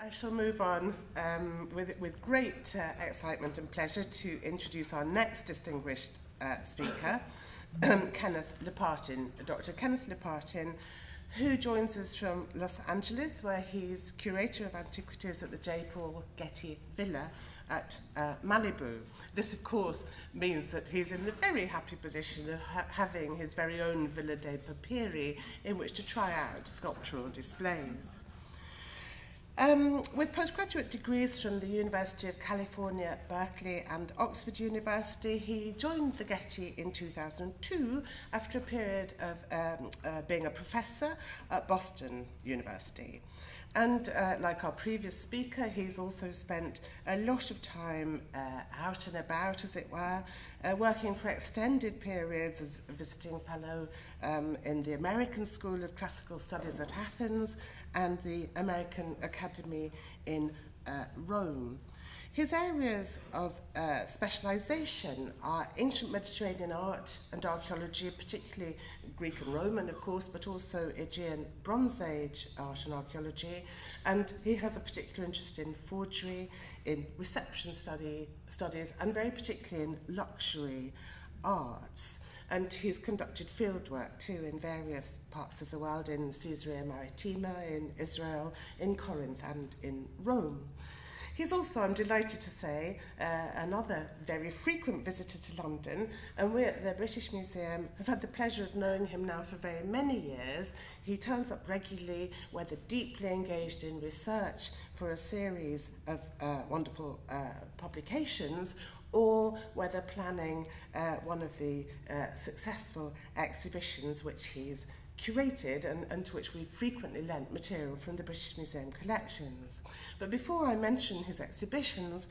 I shall move on with great excitement and pleasure to introduce our next distinguished speaker, Kenneth Lapatin, Dr. Kenneth Lapatin, who joins us from Los Angeles, where he's curator of antiquities at the J. Paul Getty Villa at Malibu. This, of course, means that he's in the very happy position of having his very own Villa de Papiri in which to try out sculptural displays. With postgraduate degrees from the University of California, Berkeley and Oxford University, he joined the Getty in 2002 after a period of being a professor at Boston University. And like our previous speaker, he's also spent a lot of time out and about, as it were, working for extended periods as a visiting fellow in the American School of Classical Studies at Athens and the American Academy in Rome. His areas of specialization are ancient Mediterranean art and archaeology, particularly Greek and Roman, of course, but also Aegean Bronze Age art and archaeology. And he has a particular interest in forgery, in reception studies, and very particularly in luxury arts. And he's conducted fieldwork too in various parts of the world, in Caesarea Maritima, in Israel, in Corinth, and in Rome. He's also, I'm delighted to say, another very frequent visitor to London, and we at the British Museum have had the pleasure of knowing him now for very many years. He turns up regularly, whether deeply engaged in research for a series of wonderful publications, or whether planning one of the successful exhibitions which he's curated and to which we've frequently lent material from the British Museum collections. But before I mention his exhibitions,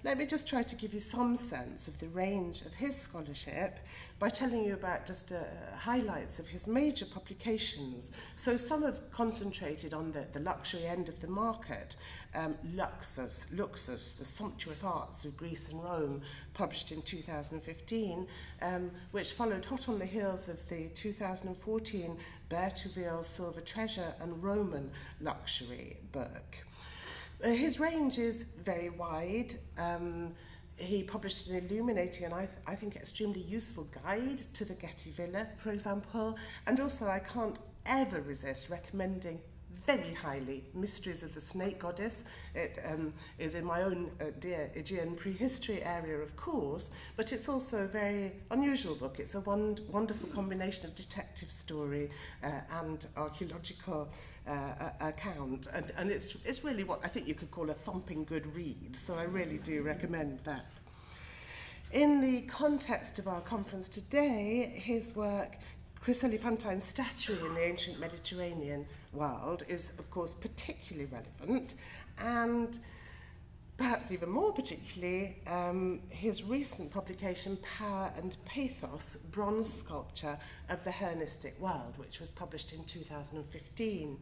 let me just try to give you some sense of the range of his scholarship by telling you about just highlights of his major publications. So some have concentrated on the luxury end of the market. Luxus, the sumptuous arts of Greece and Rome, published in 2015, which followed hot on the heels of the 2014 Bertuville's Silver Treasure and Roman luxury book. His range is very wide. He published an illuminating and I think extremely useful guide to the Getty Villa, for example, and also I can't ever resist recommending very highly Mysteries of the Snake Goddess. It is in my own dear Aegean prehistory area, of course, but it's also a very unusual book. It's a wonderful combination of detective story and archaeological account, and it's really what I think you could call a thumping good read, so I really do recommend that. In the context of our conference today, his work Chryselephantine Statue in the ancient Mediterranean world is, of course, particularly relevant, and perhaps even more particularly, his recent publication, Power and Pathos, Bronze Sculpture of the Hellenistic World, which was published in 2015.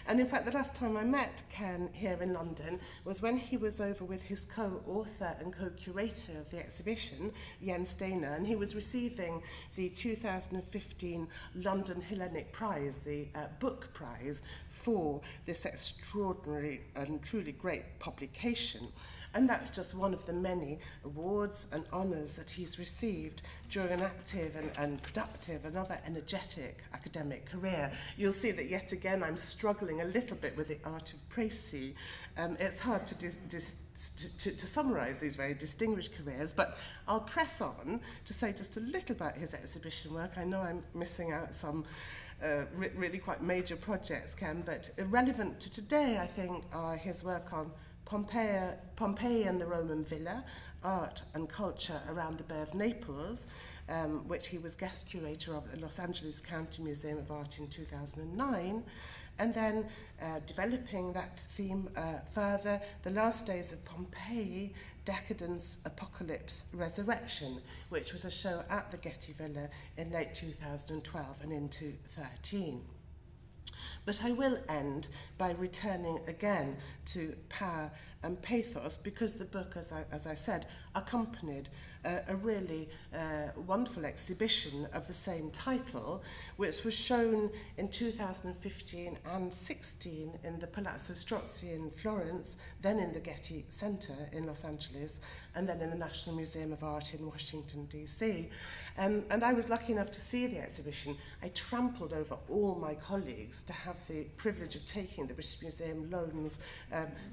And in fact, the last time I met Ken here in London was when he was over with his co-author and co-curator of the exhibition, Jens Dehner, and he was receiving the 2015 London Hellenic Prize, the book prize, for this extraordinary and truly great publication. And that's just one of the many awards and honours that he's received during an active and productive, another energetic academic career. You'll see that yet again I'm struggling a little bit with the art of précis. It's hard to summarise these very distinguished careers, but I'll press on to say just a little about his exhibition work. I know I'm missing out some really quite major projects, Ken, but relevant to today, I think, are his work on Pompeii and the Roman Villa, art and culture around the Bay of Naples, which he was guest curator of at the Los Angeles County Museum of Art in 2009, and then developing that theme further, The Last Days of Pompeii, Decadence, Apocalypse, Resurrection, which was a show at the Getty Villa in late 2012 and into 2013. But I will end by returning again to power and pathos, because the book, as I said, accompanied a really wonderful exhibition of the same title, which was shown in 2015 and 16 in the Palazzo Strozzi in Florence, then in the Getty Center in Los Angeles, and then in the National Museum of Art in Washington, D.C. And I was lucky enough to see the exhibition. I trampled over all my colleagues to have the privilege of taking the British Museum loans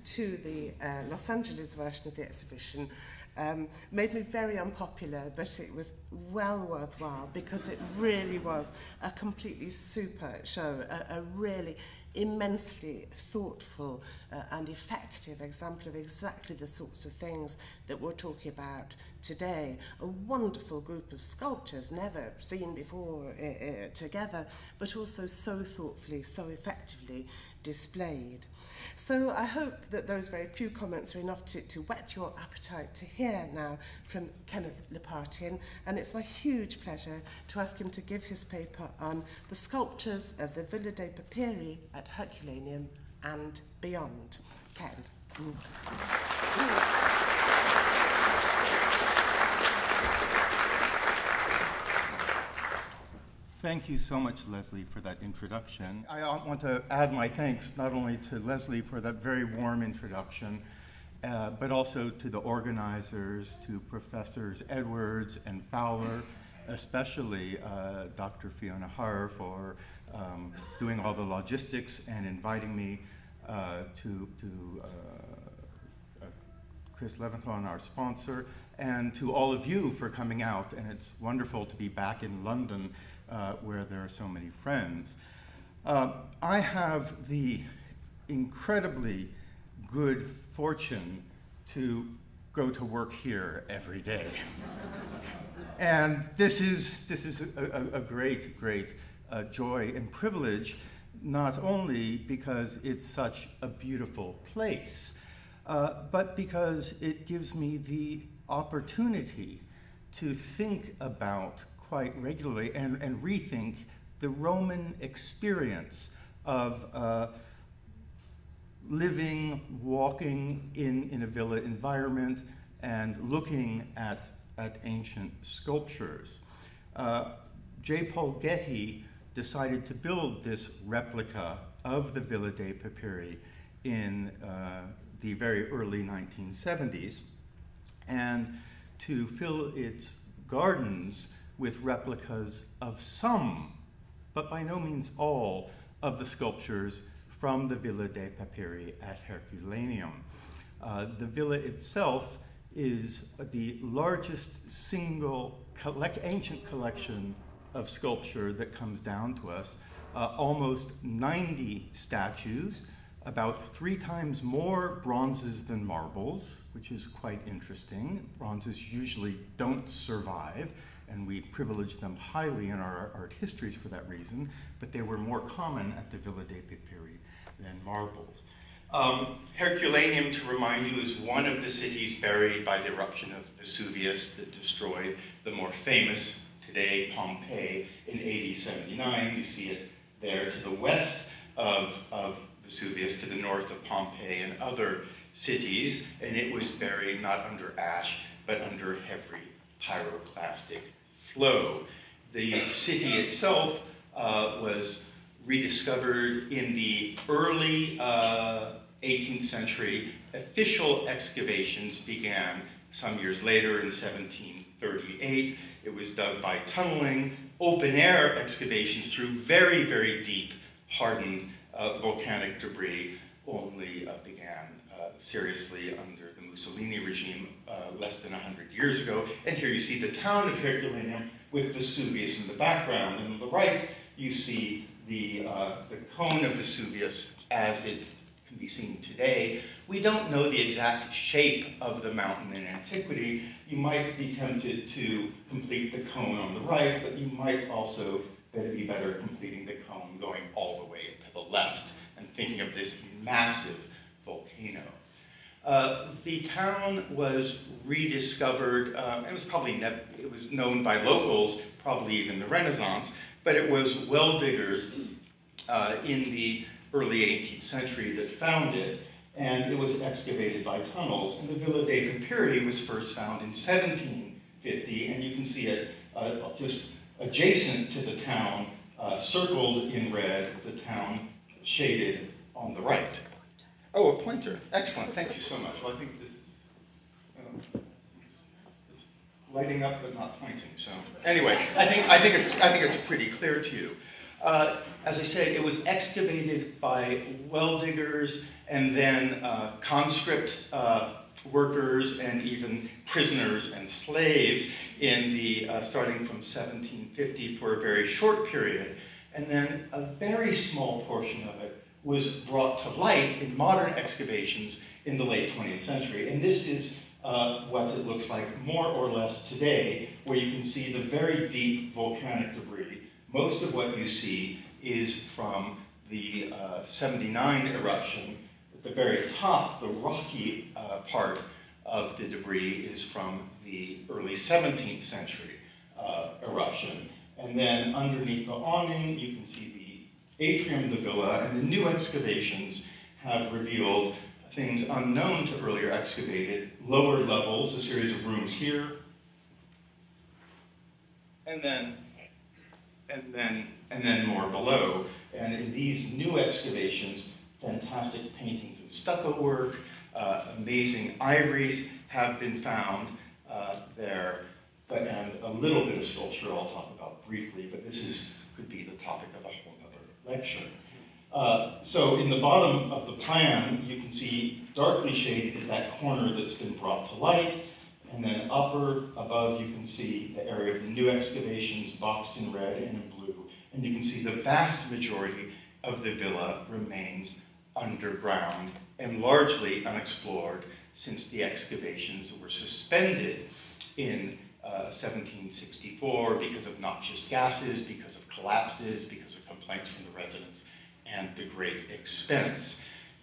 to the Los Angeles version of the exhibition. Made me very unpopular, but it was well worthwhile, because it really was a completely super show, a really immensely thoughtful and effective example of exactly the sorts of things that we're talking about today. A wonderful group of sculptures, never seen before together, but also so thoughtfully, so effectively displayed. So I hope that those very few comments are enough to whet your appetite to hear now from Kenneth Lapatin, and it's my huge pleasure to ask him to give his paper on the sculptures of the Villa dei Papiri at Herculaneum and beyond. Ken. Thank you so much, Leslie, for that introduction. I want to add my thanks not only to Leslie for that very warm introduction, but also to the organizers, to Professors Edwards and Fowler, especially Dr. Fiona Harr for doing all the logistics and inviting me to Chris Leventhal, our sponsor, and to all of you for coming out. And it's wonderful to be back in London, where there are so many friends. I have the incredibly good fortune to go to work here every day. And this is a great joy and privilege, not only because it's such a beautiful place, but because it gives me the opportunity to think about quite regularly and rethink the Roman experience of living, walking in a villa environment and looking at ancient sculptures. J. Paul Getty decided to build this replica of the Villa dei Papiri in the very early 1970s, and to fill its gardens with replicas of some, but by no means all, of the sculptures from the Villa dei Papiri at Herculaneum. The villa itself is the largest single ancient collection of sculpture that comes down to us. Almost 90 statues, about 3 times more bronzes than marbles, which is quite interesting. Bronzes usually don't survive, and we privilege them highly in our art histories for that reason, but they were more common at the Villa dei Papiri than marbles. Herculaneum, to remind you, is one of the cities buried by the eruption of Vesuvius that destroyed the more famous, today, Pompeii in AD 79. You see it there to the west of Vesuvius, to the north of Pompeii and other cities, and it was buried not under ash, but under heavy pyroclastic flow. The city itself was rediscovered in the early 18th century. Official excavations began some years later in 1738. It was dug by tunneling. Open-air excavations through very, very deep, hardened volcanic debris only began seriously under the Mussolini regime less than 100 years ago. And here you see the town of Herculaneum with Vesuvius in the background. And on the right, you see the cone of Vesuvius as it can be seen today. We don't know the exact shape of the mountain in antiquity. You might be tempted to complete the cone on the right, but you might also be better completing the cone going all the way to the left and thinking of this massive volcano. The town was rediscovered, it was probably it was known by locals, probably even the Renaissance, but it was well diggers in the early 18th century that found it, and it was excavated by tunnels. And the Villa dei Papiri was first found in 1750, and you can see it just adjacent to the town, circled in red, the town shaded on the right. Oh, a pointer. Excellent. Thank you so much. Well, I think this is it's lighting up but not pointing. So anyway, I think it's pretty clear to you. As I said, it was excavated by well diggers and then conscript workers and even prisoners and slaves in the starting from 1750 for a very short period, and then a very small portion of it was brought to light in modern excavations in the late 20th century. And this is what it looks like more or less today, where you can see the very deep volcanic debris. Most of what you see is from the 79 eruption. At the very top, the rocky part of the debris is from the early 17th century eruption. And then underneath the awning, you can see the atrium of the villa, and the new excavations have revealed things unknown to earlier excavated, lower levels, a series of rooms here, and then more below. And in these new excavations, fantastic paintings and stucco work, amazing ivories have been found there, and a little bit of sculpture I'll talk about briefly, but this could be the topic of a whole other lecture. So in the bottom of the plan, you can see darkly shaded is that corner that's been brought to light, and then above, you can see the area of the new excavations boxed in red and in blue, and you can see the vast majority of the villa remains underground and largely unexplored since the excavations were suspended in 1764 because of noxious gases, because of collapses, because of complaints from the residents, and the great expense.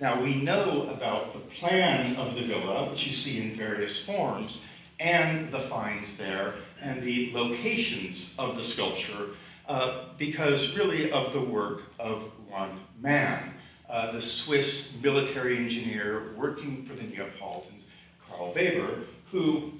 Now, we know about the plan of the villa, which you see in various forms, and the finds there, and the locations of the sculpture, because really of the work of one man, the Swiss military engineer working for the Neapolitans, Karl Weber, who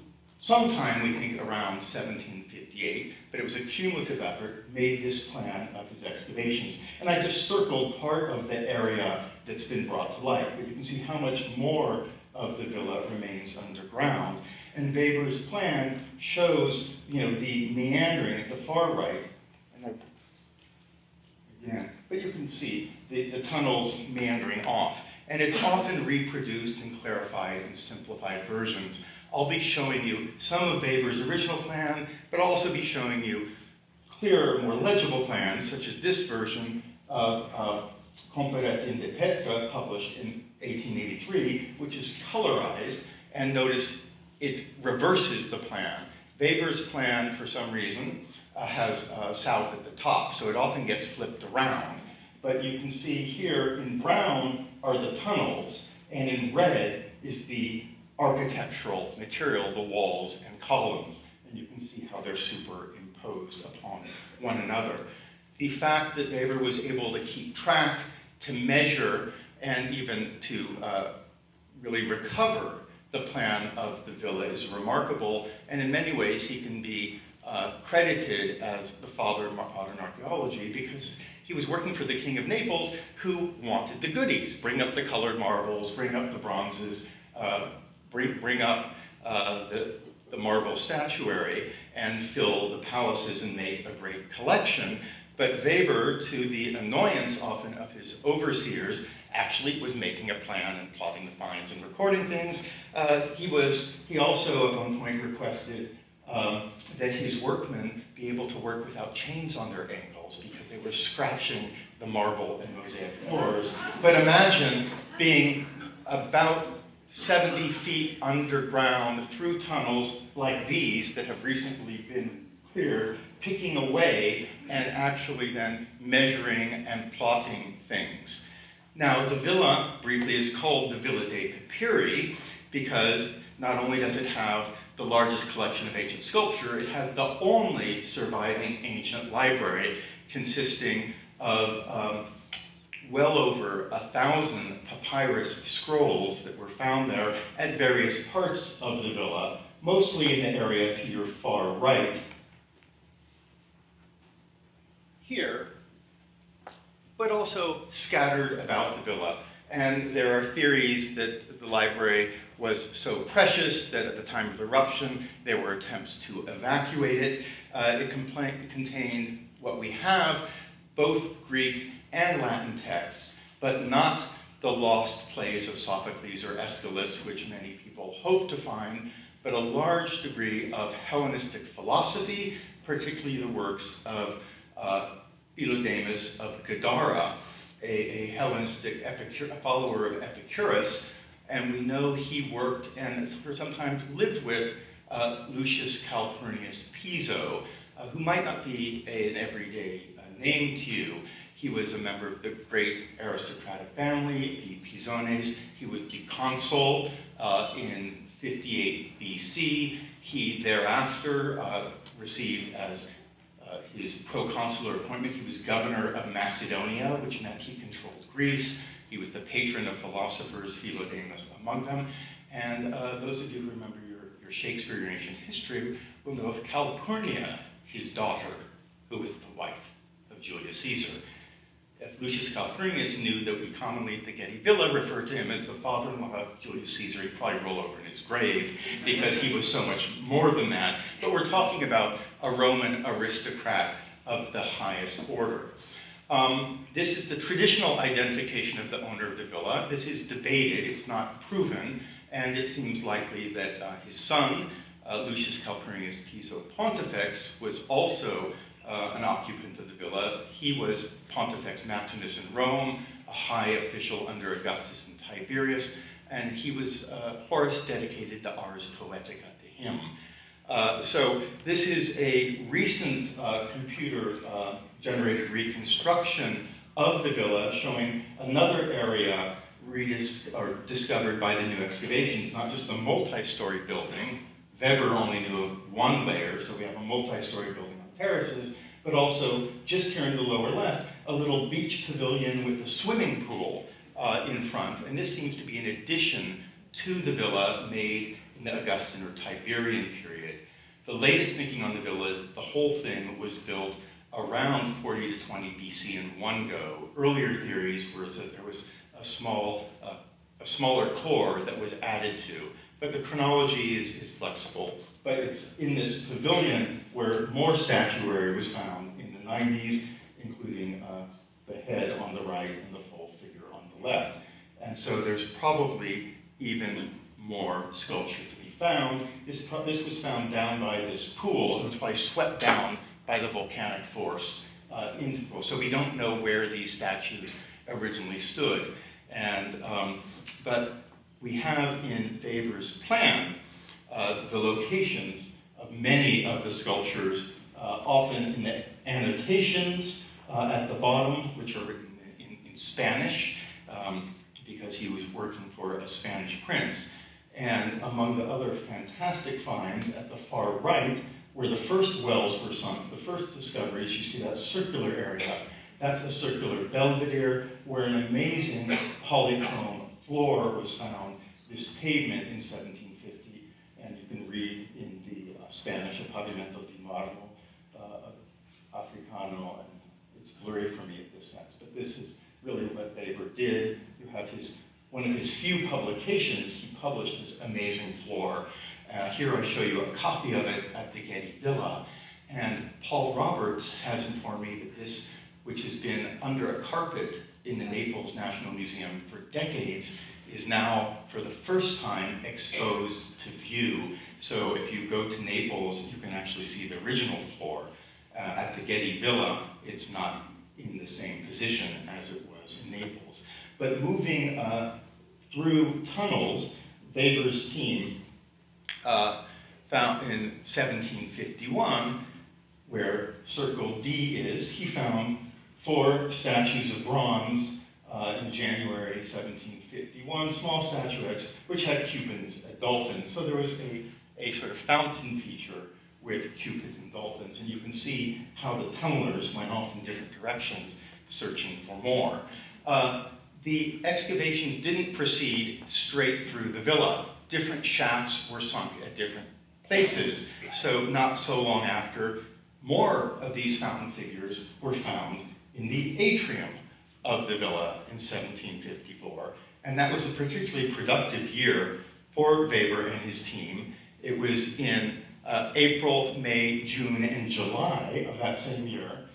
sometime, we think, around 1758, but it was a cumulative effort, made this plan of his excavations. And I just circled part of the area that's been brought to light, but you can see how much more of the villa remains underground. And Weber's plan shows, the meandering at the far right, but you can see the tunnels meandering off. And it's often reproduced in clarified and simplified versions. I'll be showing you some of Weber's original plan, but I'll also be showing you clearer, more legible plans, such as this version of Comperet in de Petra, published in 1883, which is colorized, and notice it reverses the plan. Weber's plan, for some reason, has south at the top, so it often gets flipped around. But you can see here in brown are the tunnels, and in red is the architectural material, the walls and columns, and you can see how they're superimposed upon one another. The fact that Weber was able to keep track, to measure, and even to really recover the plan of the villa is remarkable, and in many ways he can be credited as the father of modern archaeology, because he was working for the King of Naples, who wanted the goodies: bring up the colored marbles, bring up the bronzes, bring up the marble statuary, and fill the palaces and make a great collection. But Weber, to the annoyance often of his overseers, actually was making a plan and plotting the finds and recording things. He also at one point requested that his workmen be able to work without chains on their ankles because they were scratching the marble and mosaic floors. But imagine being about 70 feet underground through tunnels like these that have recently been cleared, picking away and actually then measuring and plotting things. Now, the villa, briefly, is called the Villa dei Papiri because not only does it have the largest collection of ancient sculpture, it has the only surviving ancient library consisting of well over 1,000 papyrus scrolls that were found there at various parts of the villa, mostly in the area to your far right here, but also scattered about the villa. And there are theories that the library was so precious that at the time of the eruption, there were attempts to evacuate it. It contained what we have, both Greek and Latin texts, but not the lost plays of Sophocles or Aeschylus, which many people hope to find, but a large degree of Hellenistic philosophy, particularly the works of Philodemus of Gadara, a Hellenistic a follower of Epicurus, and we know he worked and for sometimes lived with Lucius Calpurnius Piso, who might not be an everyday name to you. He was a member of the great aristocratic family, the Pisones. He was the consul in 58 BC. He thereafter received as his proconsular appointment. He was governor of Macedonia, which meant he controlled Greece. He was the patron of philosophers, Philodemus among them. And those of you who remember your Shakespearean ancient history will know of Calpurnia, his daughter, who was the wife of Julius Caesar. If Lucius Calpurnius knew that we commonly at the Getty Villa referred to him as the father-in-law of Julius Caesar, he'd probably roll over in his grave because he was so much more than that. But we're talking about a Roman aristocrat of the highest order. This is the traditional identification of the owner of the villa. This is debated, it's not proven, and it seems likely that his son, Lucius Calpurnius Piso Pontifex, was also an occupant of the villa. He was Pontifex Maximus in Rome, a high official under Augustus and Tiberius, and he was, Horace dedicated the Ars Poetica to him. So this is a recent computer-generated reconstruction of the villa showing another area discovered by the new excavations, not just a multi-story building. Weber only knew of one layer, so we have a multi-story building on terraces, but also, just here in the lower left, a little beach pavilion with a swimming pool in front. And this seems to be an addition to the villa made in the Augustan or Tiberian period. The latest thinking on the villa is the whole thing was built around 40 to 20 BC in one go. Earlier theories were that there was a smaller core that was added to. But the chronology is flexible. But it's in this pavilion where more statuary was found in the 90s, including the head on the right and the full figure on the left. And so there's probably even more sculpture to be found. This was found down by this pool. It was probably swept down by the volcanic force into the pool. So we don't know where these statues originally stood. And but we have in Weber's plan the locations of many of the sculptures, often in the annotations at the bottom, which are written in Spanish, because he was working for a Spanish prince. And among the other fantastic finds at the far right, where the first wells were sunk, the first discoveries, you see that circular area. That's a circular belvedere where an amazing polychrome floor was found, this pavement in 1750. And you can read in the Spanish, a pavimento di marmo africano, and it's blurry for me at this sense, but this is really what Weber did. You have one of his few publications, he published this amazing floor. Here I show you a copy of it at the Getty Villa, and Paul Roberts has informed me that this, which has been under a carpet in the Naples National Museum for decades, is now, for the first time, exposed to view. So if you go to Naples, you can actually see the original floor. At the Getty Villa, it's not in the same position as it was in Naples. But moving through tunnels, Weber's team found in 1751, where Circle D is, he found 4 statues of bronze in January 1751, small statuettes, which had cupids and dolphins. So there was a sort of fountain feature with cupids and dolphins, and you can see how the tunnelers went off in different directions, searching for more. the excavations didn't proceed straight through the villa. Different shafts were sunk at different places. So not so long after, more of these fountain figures were found in the atrium of the villa in 1754. And that was a particularly productive year for Weber and his team. It was in April, May, June, and July of that same year,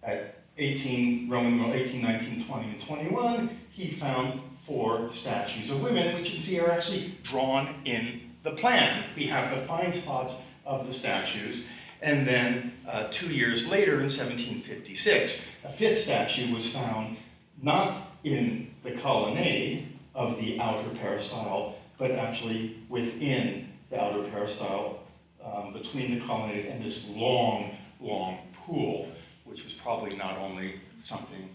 at Roman numeral 18, 19, 20, and 21, he found 4 statues of women, which you can see are actually drawn in the plan. We have the fine spots of the statues. And then 2 years later, in 1756, a 5th statue was found not in the colonnade of the outer peristyle, but actually within the outer peristyle, between the colonnade and this long, long pool, which was probably not only something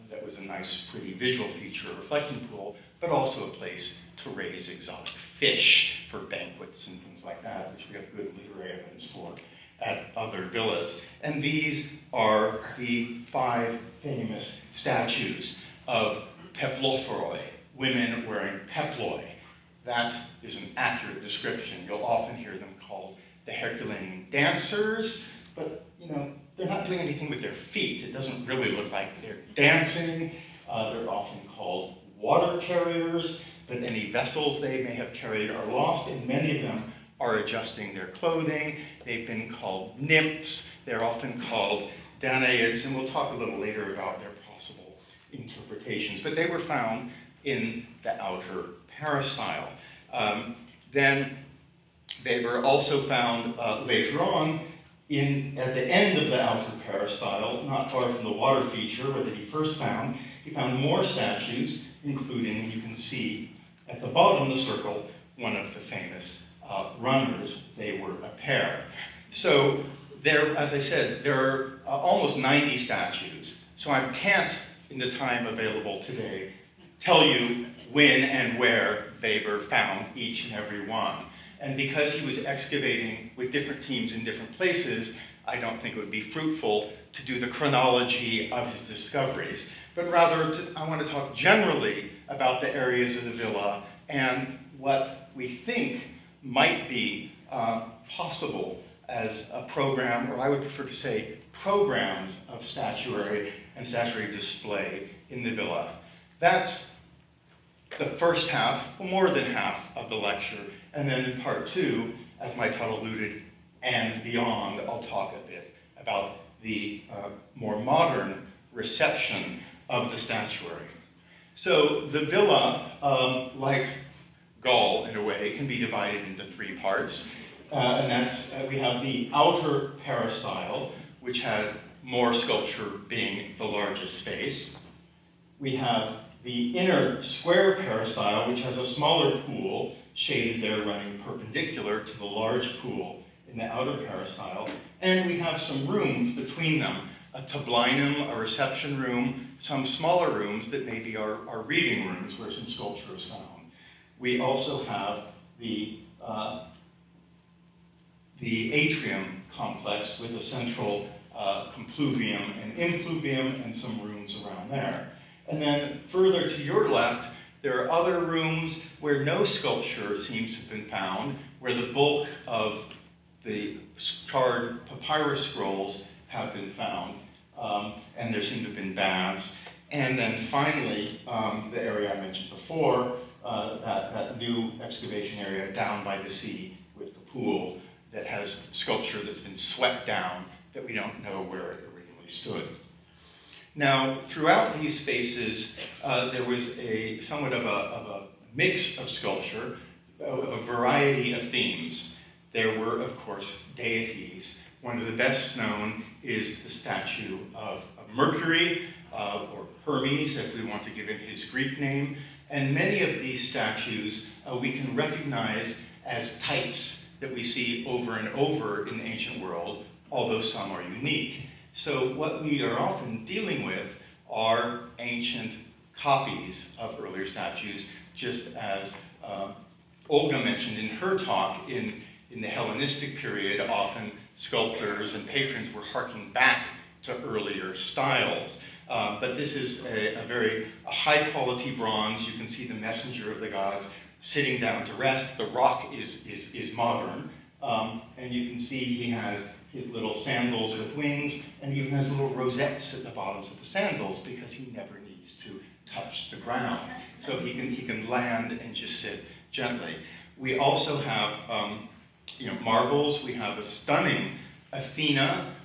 that was a nice, pretty visual feature, a reflecting pool, but also a place to raise exotic fish for banquets and things like that, which we have good literary evidence for at other villas. And these are the 5 famous statues of peplophoroi, women wearing peploi. That is an accurate description. You'll often hear them called the Herculaneum dancers, but they're not doing anything with their feet. It doesn't really look like they're dancing. They're often called water carriers, but any vessels they may have carried are lost, and many of them are adjusting their clothing. They've been called nymphs. They're often called Danaids, and we'll talk a little later about their possible interpretations. But they were found in the outer peristyle. Then Weber also found later on, at the end of the outer peristyle, not far from the water feature where he first found, he found more statues, including, you can see at the bottom of the circle, one of the famous runners. They were a pair. So there, as I said, there are almost 90 statues. So I can't, in the time available today, tell you when and where Weber found each and every one. And because he was excavating with different teams in different places, I don't think it would be fruitful to do the chronology of his discoveries. But rather, I want to talk generally about the areas of the villa and what we think might be possible as a program, or I would prefer to say programs of statuary and statuary display in the villa. That's the first half, or more than half, of the lecture. And then in part 2, as my title alluded, and beyond, I'll talk a bit about the more modern reception of the statuary. So the villa, like Gaul in a way, can be divided into 3 parts. And that's, we have the outer peristyle, which had more sculpture being the largest space. We have the inner square peristyle, which has a smaller pool, shaded there running perpendicular to the large pool in the outer peristyle. And we have some rooms between them, a tablinum, a reception room, some smaller rooms that maybe are reading rooms where some sculpture is found. We also have the atrium complex with a central compluvium and impluvium and some rooms around there. And then further to your left, there are other rooms where no sculpture seems to have been found, where the bulk of the charred papyrus scrolls have been found, and there seem to have been baths. And then finally, the area I mentioned before, that new excavation area down by the sea with the pool that has sculpture that's been swept down that we don't know where it originally stood. Now, throughout these spaces, there was somewhat of a mix of sculpture, of a variety of themes. There were, of course, deities. One of the best known is the statue of Mercury, or Hermes, if we want to give it his Greek name. And many of these statues we can recognize as types that we see over and over in the ancient world, although some are unique. So what we are often dealing with are ancient copies of earlier statues, just as Olga mentioned in her talk. In the Hellenistic period, often sculptors and patrons were harking back to earlier styles. But this is a very high-quality bronze. You can see the messenger of the gods sitting down to rest. The rock is modern. And you can see he has his little sandals with wings, and he even has little rosettes at the bottoms of the sandals because he never needs to touch the ground. So he can land and just sit gently. We also have marbles. We have a stunning Athena,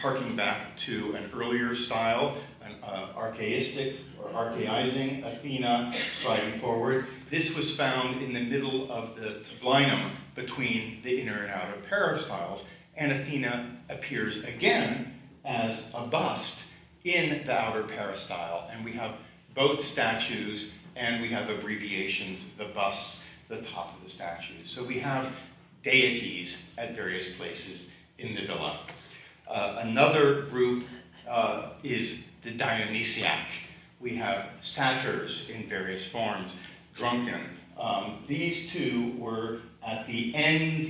harking back to an earlier style, an archaistic or archaizing Athena striding forward. This was found in the middle of the tablinum between the inner and outer peristyles, and Athena appears again as a bust in the outer peristyle. And we have both statues, and we have abbreviations, the busts, the top of the statues. So we have deities at various places in the villa. Another group is the Dionysiac. We have satyrs in various forms, drunken. These two were at the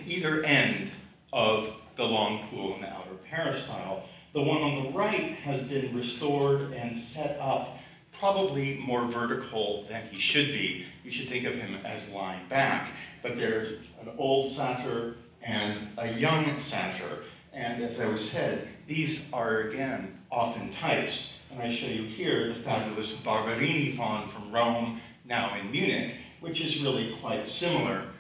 either end of the long pool in the outer peristyle. The one on the right has been restored and set up probably more vertical than he should be. You should think of him as lying back. But there's an old satyr and a young satyr. And as I was said, these are again often types. And I show you here the fabulous Barberini faun from Rome, now in Munich, which is really quite similar,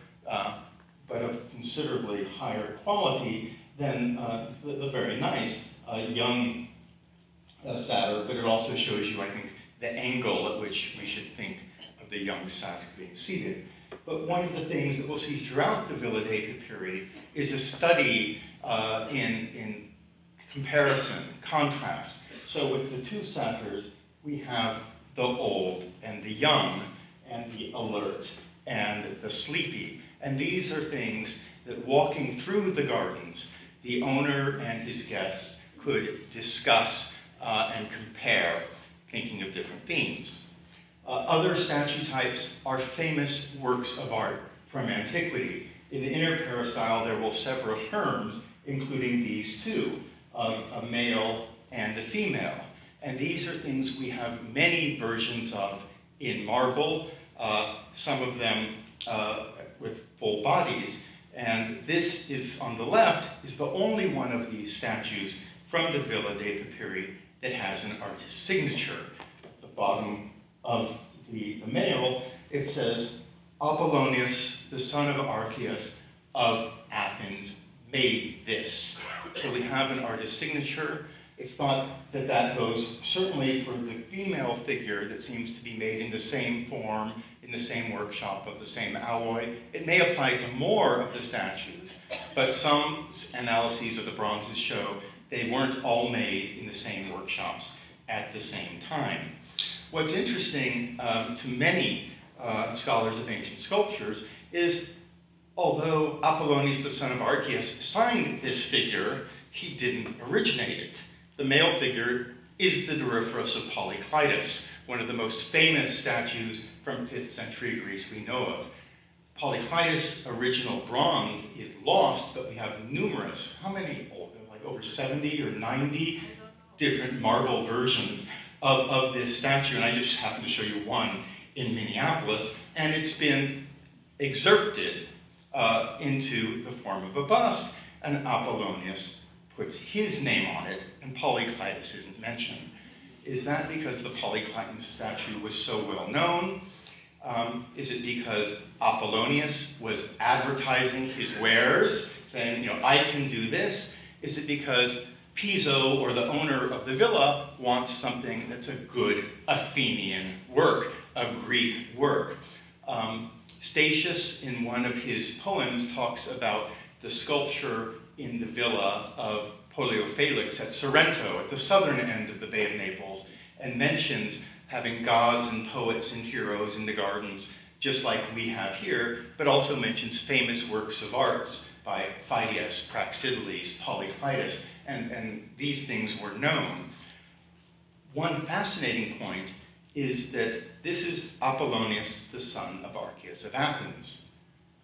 but of considerably higher quality than the very nice young satyr. But it also shows you, I think, the angle at which we should think of the young satyr being seated. But one of the things that we'll see throughout the Villa dei Papiri is a study in comparison, contrast. So with the two satyrs, we have the old and the young, and the alert and the sleepy. And these are things that walking through the gardens, the owner and his guests could discuss and compare, thinking of different themes. Other statue types are famous works of art from antiquity. In the inner peristyle, there will several terms, including these two, of a male and a female. And these are things we have many versions of in marble, some of them with full bodies. And this is, on the left, is the only one of these statues from the Villa dei Papiri that has an artist's signature. At the bottom of the male, it says, Polonius, the son of Arceus of Athens, made this. So we have an artist's signature. It's thought that that goes certainly for the female figure that seems to be made in the same form, in the same workshop of the same alloy. It may apply to more of the statues, but some analyses of the bronzes show they weren't all made in the same workshops at the same time. What's interesting to many scholars of ancient sculptures is, although Polonius, the son of Arceus, signed this figure, he didn't originate it. The male figure is the Doryphoros of Polykleitos, one of the most famous statues from 5th century Greece we know of. Polykleitos' original bronze is lost, but we have numerous, how many? Like over 70 or 90 different marble versions of this statue, and I just happen to show you one in Minneapolis, and it's been excerpted into the form of a bust, and Polonius puts his name on it, and Polykleitos isn't mentioned. Is that because the Polykleitos statue was so well known? Is it because Polonius was advertising his wares, saying, I can do this? Is it because Piso, or the owner of the villa, wants something that's a good Athenian work, a Greek work? Statius, in one of his poems, talks about the sculpture in the villa of Pollio Felix at Sorrento, at the southern end of the Bay of Naples, and mentions having gods and poets and heroes in the gardens, just like we have here, but also mentions famous works of arts by Phidias, Praxiteles, Polykleitos, and these things were known. One fascinating point is that this is Polonius, the son of Arceus of Athens.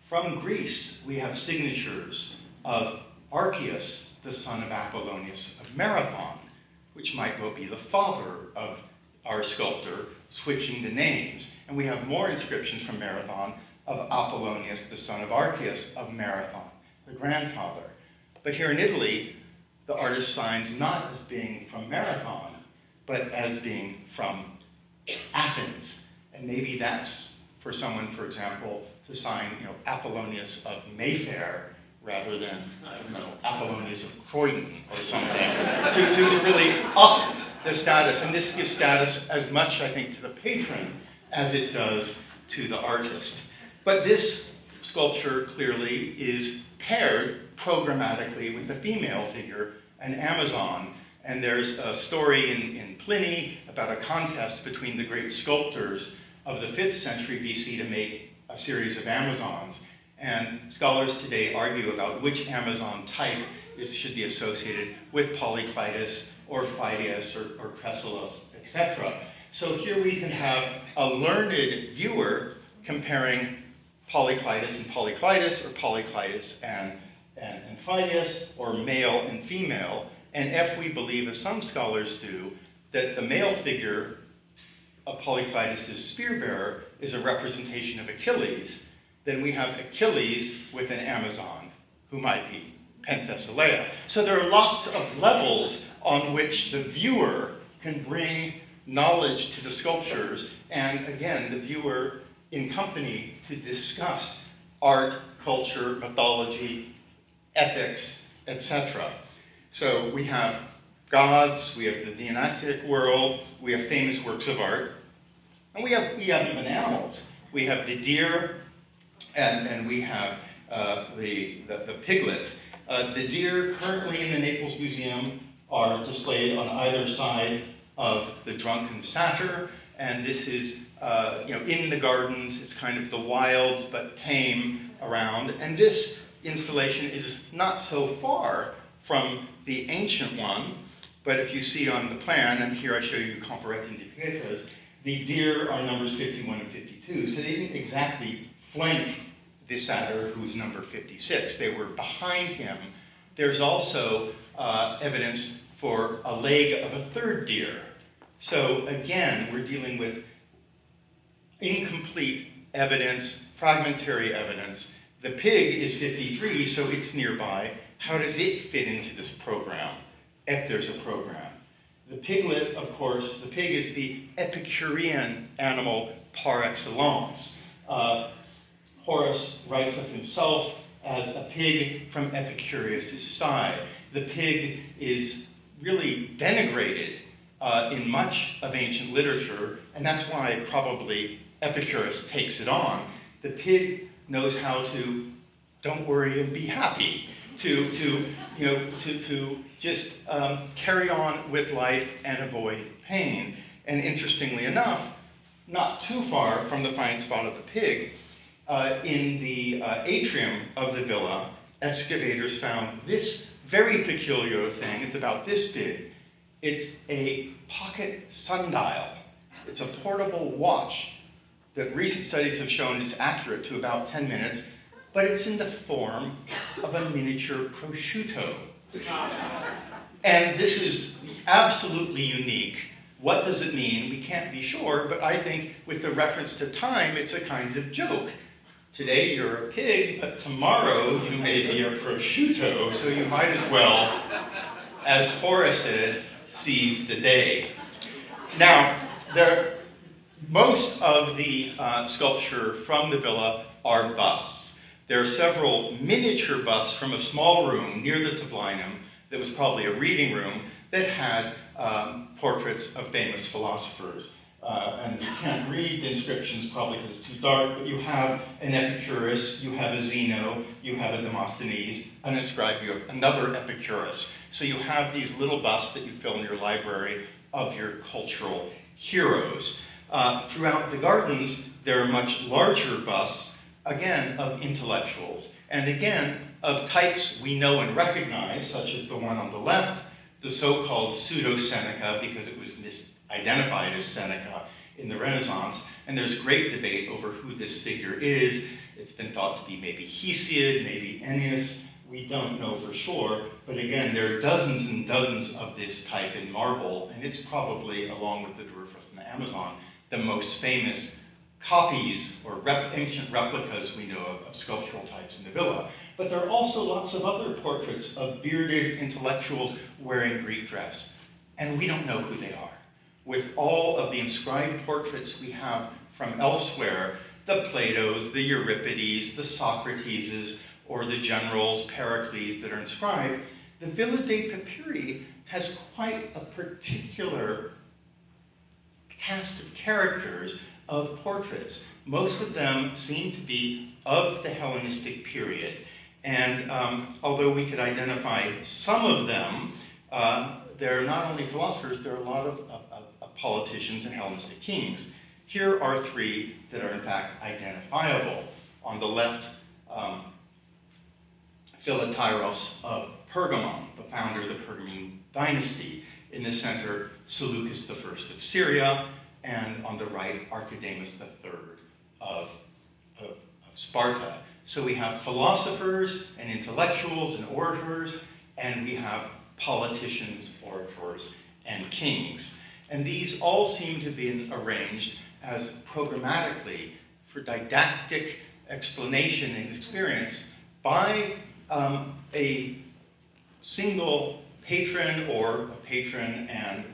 From Greece, we have signatures of Arceus, the son of Polonius of Marathon. which might well be the father of our sculptor, switching the names. And we have more inscriptions from Marathon of Polonius, the son of Arceus of Marathon, the grandfather. But here in Italy, the artist signs not as being from Marathon, but as being from Athens. And maybe that's for someone, for example, to sign, Apollonius of Mayfair rather than, Apollonius of Croydon or something, to really up the status. And this gives status as much, I think, to the patron as it does to the artist. But this sculpture clearly is paired programmatically with the female figure, an Amazon. And there's a story in Pliny about a contest between the great sculptors of the 5th century BC to make a series of Amazons. And scholars today argue about which Amazon type should be associated with Polyclitus or Phidias or Cresselis, etc. So here we can have a learned viewer comparing Polyclitus and Polyclitus, or Polyclitus and Phidias, or male and female. And if we believe, as some scholars do, that the male figure of Polyclitus' spear-bearer is a representation of Achilles, then we have Achilles with an Amazon, who might be Penthesilea. So there are lots of levels on which the viewer can bring knowledge to the sculptures, and again, the viewer in company to discuss art, culture, mythology, ethics, etc. So we have gods, we have the Dionysiac world, we have famous works of art, and we have even animals. We have the deer, and we have the piglet. The deer currently in the Naples Museum are displayed on either side of the Drunken Satyr, and this is in the gardens. It's kind of the wilds but tame around, and this installation is not so far from the ancient one, but if you see on the plan, and here I show you Comparetti di Pietras, the deer are numbers 51 and 52, so they didn't exactly flank the satyr, who's number 56. They were behind him. There's also evidence for a leg of a third deer. So again, we're dealing with incomplete evidence, fragmentary evidence. The pig is 53, so it's nearby. How does it fit into this program, if there's a program? The piglet, of course, the pig is the Epicurean animal par excellence. Horace writes of himself as a pig from Epicurus' side. The pig is really denigrated in much of ancient literature, and that's why probably Epicurus takes it on. The pig knows how to, don't worry and be happy, to just carry on with life and avoid pain. And interestingly enough, not too far from the fine spot of the pig, in the atrium of the villa, excavators found this very peculiar thing. It's about this big. It's a pocket sundial. It's a portable watch that recent studies have shown is accurate to about 10 minutes, but it's in the form of a miniature prosciutto. And this is absolutely unique. What does it mean? We can't be sure, but I think with the reference to time, it's a kind of joke. Today you're a pig, but tomorrow you may be a prosciutto, so you might as well, as Horace said, seize the day. Now, most of the sculpture from the villa are busts. There are several miniature busts from a small room near the tablinum that was probably a reading room that had portraits of famous philosophers. And you can't read the inscriptions probably because it's too dark, but you have an Epicurus, you have a Zeno, you have a Demosthenes, an inscribed, you have another Epicurus. So you have these little busts that you fill in your library of your cultural heroes. Throughout the gardens, there are much larger busts, again, of intellectuals, and again, of types we know and recognize, such as the one on the left, the so-called pseudo-Seneca, because it was misidentified as Seneca in the Renaissance, and there's great debate over who this figure is. It's been thought to be maybe Hesiod, maybe Ennius. We don't know for sure, but again, there are dozens and dozens of this type in marble, and it's probably, along with the Doryphus and the Amazon, the most famous copies or ancient replicas we know of sculptural types in the villa. But there are also lots of other portraits of bearded intellectuals wearing Greek dress, and we don't know who they are. With all of the inscribed portraits we have from elsewhere, the Platos, the Euripides, the Socrateses, or the generals, Pericles, that are inscribed, the Villa dei Papiri has quite a particular cast of characters of portraits. Most of them seem to be of the Hellenistic period, and although we could identify some of them, they're not only philosophers, there are a lot of politicians and Hellenistic kings. Here are three that are in fact identifiable. On the left, Philotyros of Pergamon, the founder of the Pergamene dynasty. In the center, Seleucus I of Syria, and on the right, Archidamus III of Sparta. So we have philosophers and intellectuals and orators, and we have politicians, orators, and kings. And these all seem to be arranged as programmatically for didactic explanation and experience by a single patron or a patron and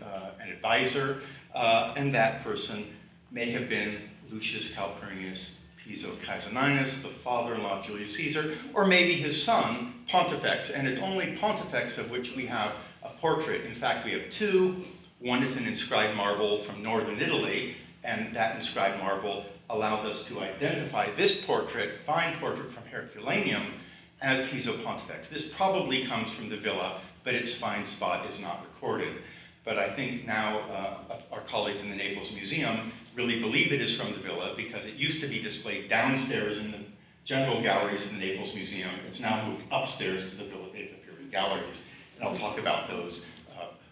an advisor, and that person may have been Lucius Calpurnius Piso Caesoninus, the father-in-law of Julius Caesar, or maybe his son, Pontifex, and it's only Pontifex of which we have a portrait. In fact, we have two. One is an inscribed marble from northern Italy, and that inscribed marble allows us to identify this portrait, fine portrait from Herculaneum, as Piso Pontifex. This probably comes from the villa, but its fine spot is not recorded. But I think now our colleagues in the Naples Museum really believe it is from the villa because it used to be displayed downstairs in the general galleries in the Naples Museum. It's now moved upstairs to the Villa dei Papiri galleries, and I'll talk about those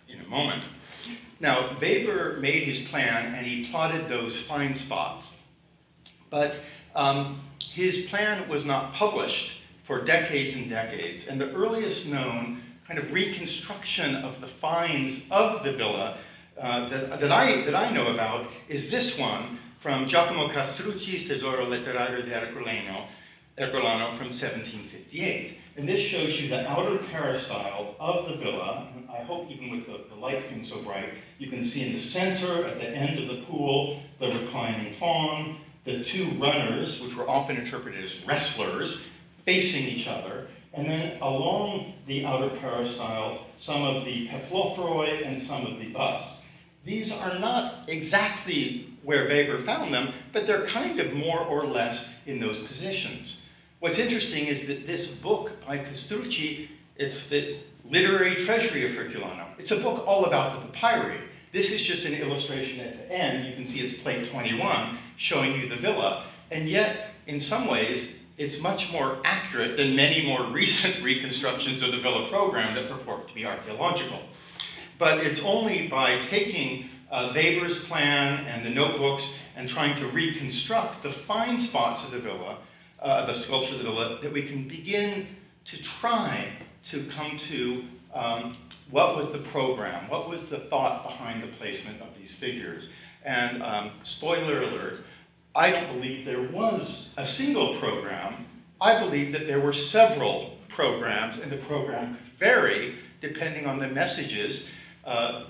in a moment. Now, Weber made his plan, and he plotted those fine spots. But his plan was not published for decades and decades, and the earliest known kind of reconstruction of the finds of the villa that I know about is this one from Giacomo Castrucci's Tesoro Letterario di Herculano from 1758. And this shows you the outer peristyle of the villa. I hope even with the lights being so bright, you can see in the center, at the end of the pool, the reclining faun, the two runners, which were often interpreted as wrestlers, facing each other, and then along the outer peristyle, some of the peplophroi and some of the busts. These are not exactly where Weber found them, but they're kind of more or less in those positions. What's interesting is that this book by Castrucci, it's the literary treasury of Herculano. It's a book all about the papyri. This is just an illustration at the end. You can see it's plate 21, showing you the villa. And yet, in some ways, it's much more accurate than many more recent reconstructions of the villa program that purport to be archaeological. But it's only by taking Weber's plan and the notebooks and trying to reconstruct the fine spots of the villa, the sculpture of the villa, that we can begin to try to come to what was the program, what was the thought behind the placement of these figures. And spoiler alert, I don't believe there was a single program. I believe that there were several programs, and the program could vary depending on the messages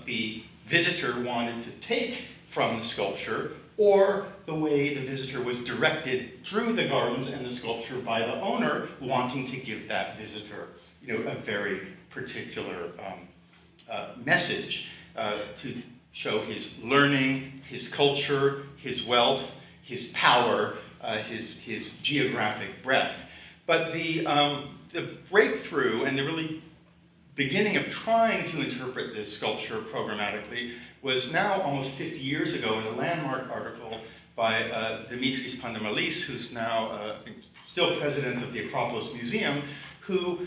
the visitor wanted to take from the sculpture, or the way the visitor was directed through the gardens and the sculpture by the owner wanting to give that visitor, a very particular message to show his learning, his culture, his wealth, his power, his geographic breadth. But the breakthrough and the really beginning of trying to interpret this sculpture programmatically was now almost 50 years ago in a landmark article by Dimitri, who's now still president of the Acropolis Museum, who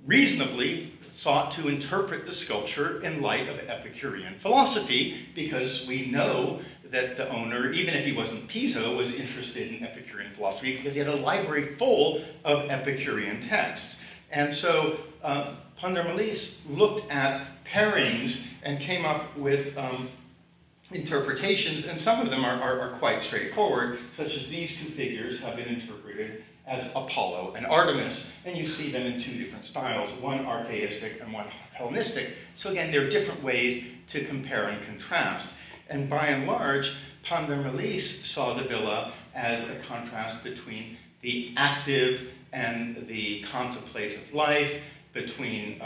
reasonably sought to interpret the sculpture in light of Epicurean philosophy, because we know that the owner, even if he wasn't Piso, was interested in Epicurean philosophy because he had a library full of Epicurean texts. And so Pandermelis looked at pairings and came up with interpretations, and some of them are quite straightforward, such as these two figures have been interpreted as Apollo and Artemis, and you see them in two different styles, one archaistic and one Hellenistic. So again, there are different ways to compare and contrast. And by and large, Pandermelis saw the villa as a contrast between the active and the contemplative life, between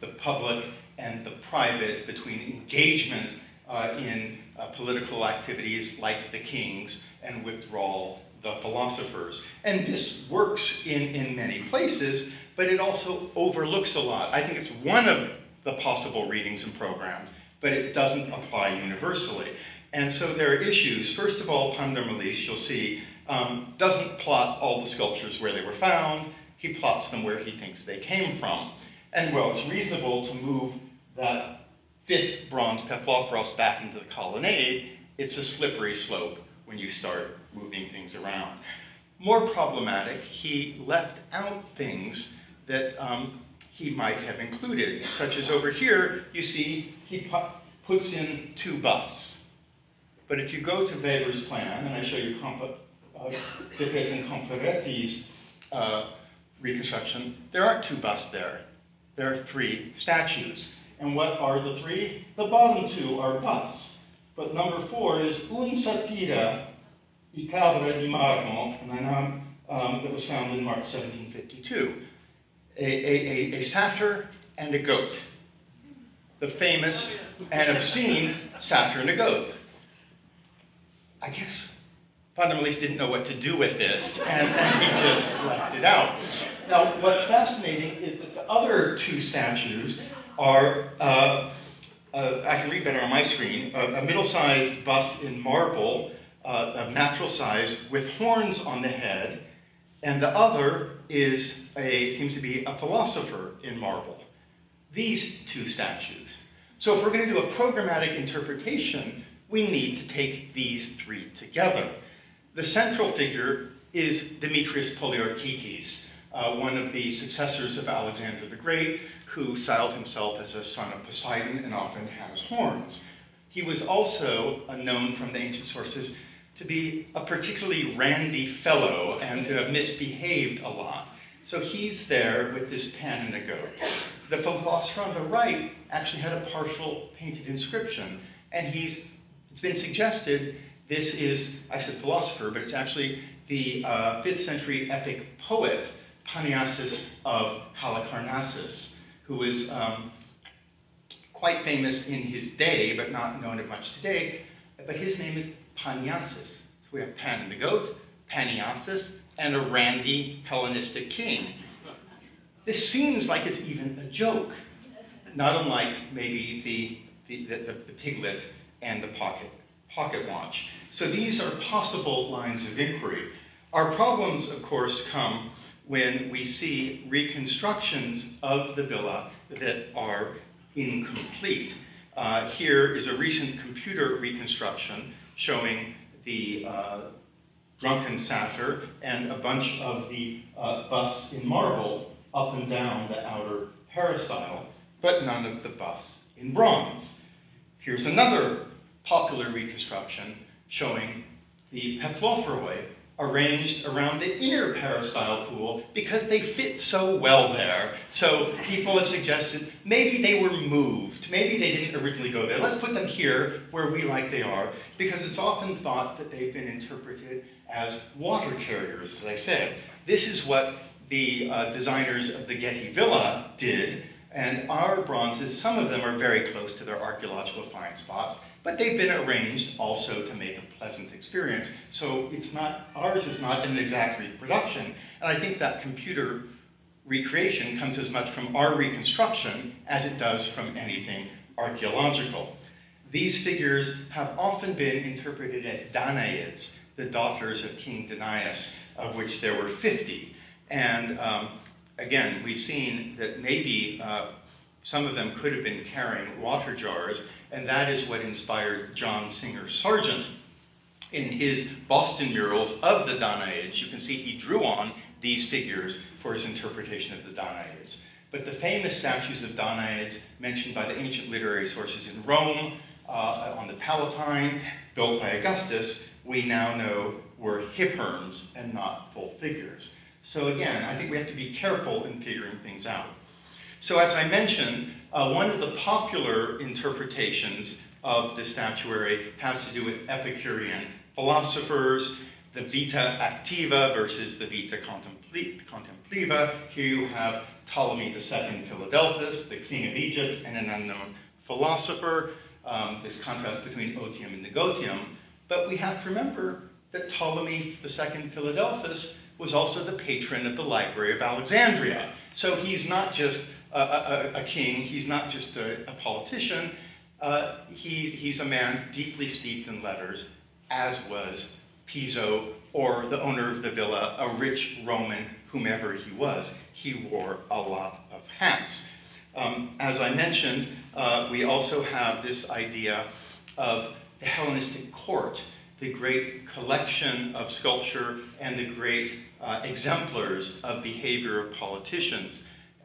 the public and the private, between engagement in political activities like the kings and withdrawal, the philosophers. And this works in many places, but it also overlooks a lot. I think it's one of the possible readings and programs, but it doesn't apply universally. And so there are issues. First of all, Pandermelis, you'll see, doesn't plot all the sculptures where they were found. He plots them where he thinks they came from. And well, it's reasonable to move that fifth bronze Papylophoros back into the colonnade. It's a slippery slope when you start moving things around. More problematic, he left out things that he might have included, such as over here, you see he puts in two busts. But if you go to Weber's plan, and I show you Pippet and Comparetti's reconstruction, there aren't two busts there. There are three statues. And what are the three? The bottom two are busts. But number 4 is un satyra di cadre di marmo, that was found in March 1752. A satyr and a goat. The famous and obscene satyr and a goat. I guess Pandermelis didn't know what to do with this, and he just left it out. Now, what's fascinating is that the other two statues are, I can read better on my screen, a middle-sized bust in marble, of natural size, with horns on the head, and the other seems to be a philosopher in marble. These two statues. So if we're going to do a programmatic interpretation, we need to take these three together. The central figure is Demetrius Polyarchy, one of the successors of Alexander the Great, who styled himself as a son of Poseidon and often has horns. He was also known from the ancient sources to be a particularly randy fellow and to have misbehaved a lot. So he's there with this pen and a goat. The philosopher on the right actually had a partial painted inscription, and it's been suggested this is, I said philosopher, but it's actually the 5th century epic poet Polonius of Halicarnassus, who was quite famous in his day, but not known as much today. But his name is Polonius. So we have Pan and the goat, Polonius, and a randy Hellenistic king. This seems like it's even a joke, not unlike maybe the piglet and the pocket watch. So these are possible lines of inquiry. Our problems, of course, come when we see reconstructions of the villa that are incomplete. Here is a recent computer reconstruction showing the Drunken Satyr and a bunch of the busts in marble up and down the outer peristyle, but none of the busts in bronze. Here's another popular reconstruction showing the Papylophoroi arranged around the inner peristyle pool because they fit so well there. So people have suggested maybe they were moved. Maybe they didn't originally go there. Let's put them here where we like they are, because it's often thought that they've been interpreted as water carriers, as I said. This is what the designers of the Getty Villa did, and our bronzes, some of them are very close to their archaeological find spots, but they've been arranged also to make a pleasant experience. So ours is not an exact reproduction. And I think that computer recreation comes as much from our reconstruction as it does from anything archaeological. These figures have often been interpreted as Danaids, the daughters of King Danaus, of which there were 50. And again, we've seen that maybe some of them could have been carrying water jars, and that is what inspired John Singer Sargent in his Boston murals of the Danaids, you can see he drew on these figures for his interpretation of the Danaids. But the famous statues of Danaids mentioned by the ancient literary sources in Rome, on the Palatine, built by Augustus, we now know were hipperms and not full figures. So again, I think we have to be careful in figuring things out. So as I mentioned, one of the popular interpretations of the statuary has to do with Epicurean philosophers, the vita activa versus the vita contempliva. Here you have Ptolemy II Philadelphus, the king of Egypt, and an unknown philosopher, this contrast between otium and negotium. But we have to remember that Ptolemy II Philadelphus was also the patron of the Library of Alexandria. So he's not just a king, he's not just a politician, he's a man deeply steeped in letters, as was Piso, or the owner of the villa, a rich Roman, whomever he was. He wore a lot of hats. As I mentioned, we also have this idea of the Hellenistic Court, the great collection of sculpture and the great exemplars of behavior of politicians.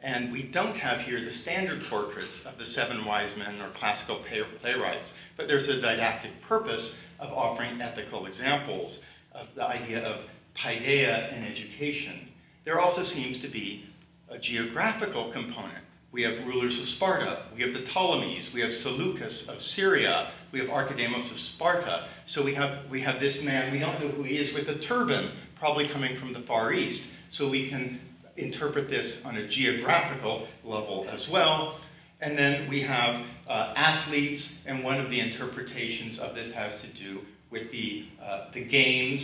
And we don't have here the standard portraits of the seven wise men or classical playwrights, but there's a didactic purpose of offering ethical examples of the idea of paideia in education. There also seems to be a geographical component. We have rulers of Sparta, we have the Ptolemies, we have Seleucus of Syria, we have Archidemos of Sparta. So we have this man, we don't know who he is, with a turban, probably coming from the Far East. So we can interpret this on a geographical level as well. And then we have athletes, and one of the interpretations of this has to do with the games,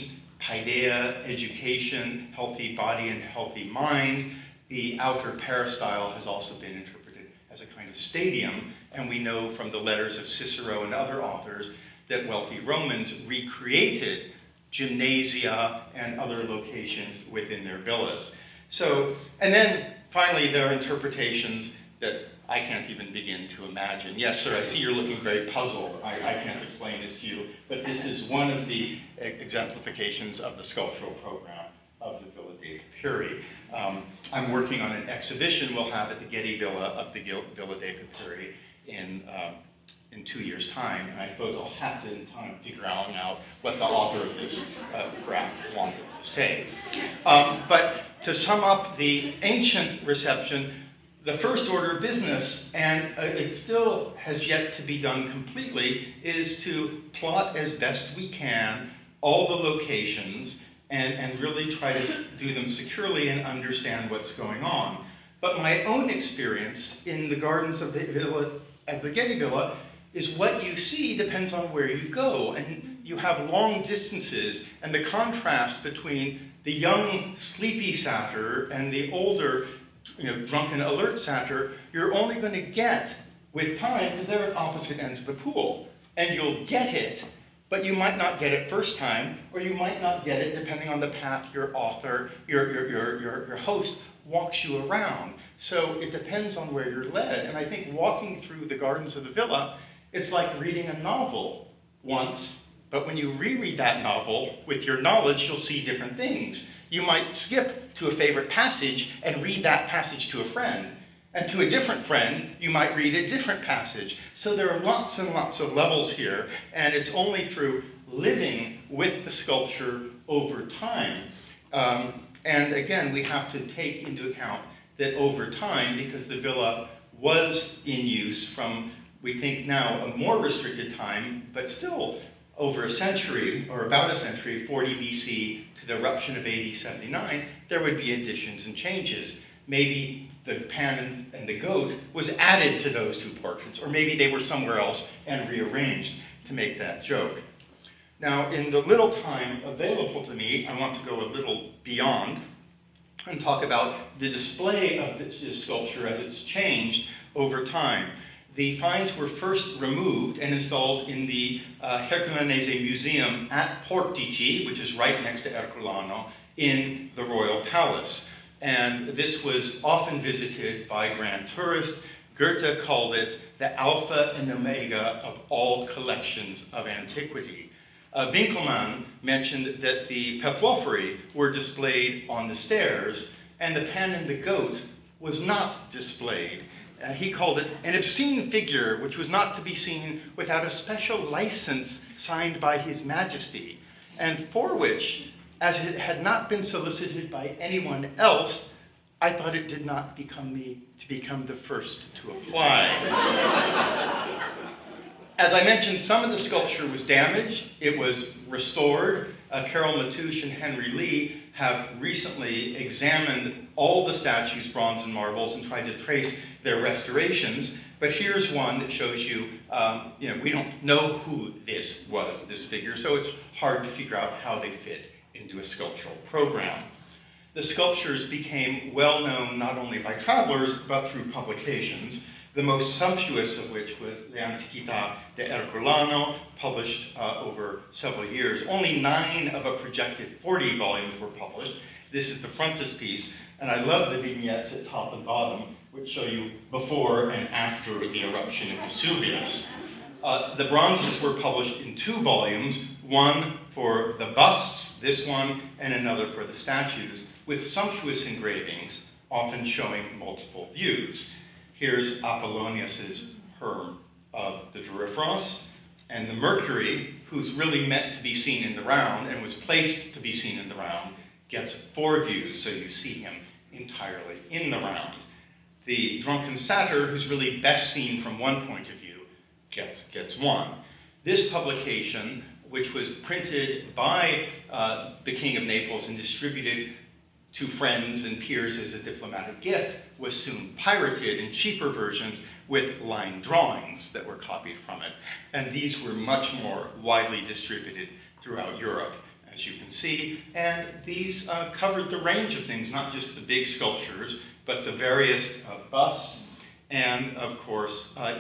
paideia, education, healthy body and healthy mind. The outer peristyle has also been interpreted as a kind of stadium, and we know from the letters of Cicero and other authors that wealthy Romans recreated gymnasia and other locations within their villas. So, and then finally there are interpretations that I can't even begin to imagine. Yes, sir, I see you're looking very puzzled. I can't explain this to you, but this is one of the exemplifications of the sculptural program of the Villa dei Papiri. I'm working on an exhibition we'll have at the Getty Villa of the Villa dei Papiri in 2 years' time, and I suppose I'll have to in time figure out now what the author of this graph wanted to say. But to sum up the ancient reception, the first order of business, and it still has yet to be done completely, is to plot as best we can all the locations and really try to do them securely and understand what's going on. But my own experience in the gardens of the villa, at the Getty Villa, is what you see depends on where you go. And you have long distances, and the contrast between the young, sleepy satyr and the older, drunken, alert satyr, you're only going to get with time, because they're at opposite ends of the pool. And you'll get it, but you might not get it first time, or you might not get it depending on the path your author, your host walks you around. So it depends on where you're led. And I think walking through the gardens of the villa, it's like reading a novel once, but when you reread that novel with your knowledge, you'll see different things. You might skip to a favorite passage and read that passage to a friend. And to a different friend, you might read a different passage. So there are lots and lots of levels here, and it's only through living with the sculpture over time. And again, we have to take into account that over time, because the villa was in use from, we think now, a more restricted time, but still over a century, or about a century, 40 BC to the eruption of AD 79, there would be additions and changes. Maybe the pan and the goat was added to those two portraits, or maybe they were somewhere else and rearranged to make that joke. Now, in the little time available to me, I want to go a little beyond and talk about the display of this sculpture as it's changed over time. The finds were first removed and installed in the Herculaneum Museum at Portici, which is right next to Herculano, in the royal palace. And this was often visited by grand tourists. Goethe called it the alpha and omega of all collections of antiquity. Winkelmann mentioned that the paplophori were displayed on the stairs, and the pen and the goat was not displayed. He called it an obscene figure which was not to be seen without a special license signed by His Majesty, and for which, as it had not been solicited by anyone else, I thought it did not become me to become the first to apply. As I mentioned, some of the sculpture was damaged. It was restored. Carol Matouche and Henry Lee have recently examined all the statues, bronze and marbles, and tried to trace their restorations. But here's one that shows you, we don't know who this figure, so it's hard to figure out how they fit into a sculptural program. The sculptures became well known not only by travelers, but through publications, the most sumptuous of which was the Antiquità de Herculaneum, published over several years. Only 9 of a projected 40 volumes were published. This is the frontispiece, and I love the vignettes at top and bottom, which show you before and after the eruption of Vesuvius. The bronzes were published in 2 volumes, one for the busts, this one, and another for the statues, with sumptuous engravings, often showing multiple views. Here's Apollonius's Herm of the Doryphoros, and the Mercury, who's really meant to be seen in the round and was placed to be seen in the round, gets 4 views, so you see him entirely in the round. The Drunken Satyr, who's really best seen from one point of view, gets 1. This publication, which was printed by the King of Naples and distributed to friends and peers as a diplomatic gift, was soon pirated in cheaper versions with line drawings that were copied from it. And these were much more widely distributed throughout Europe, as you can see. And these covered the range of things, not just the big sculptures, but the various busts, and of course,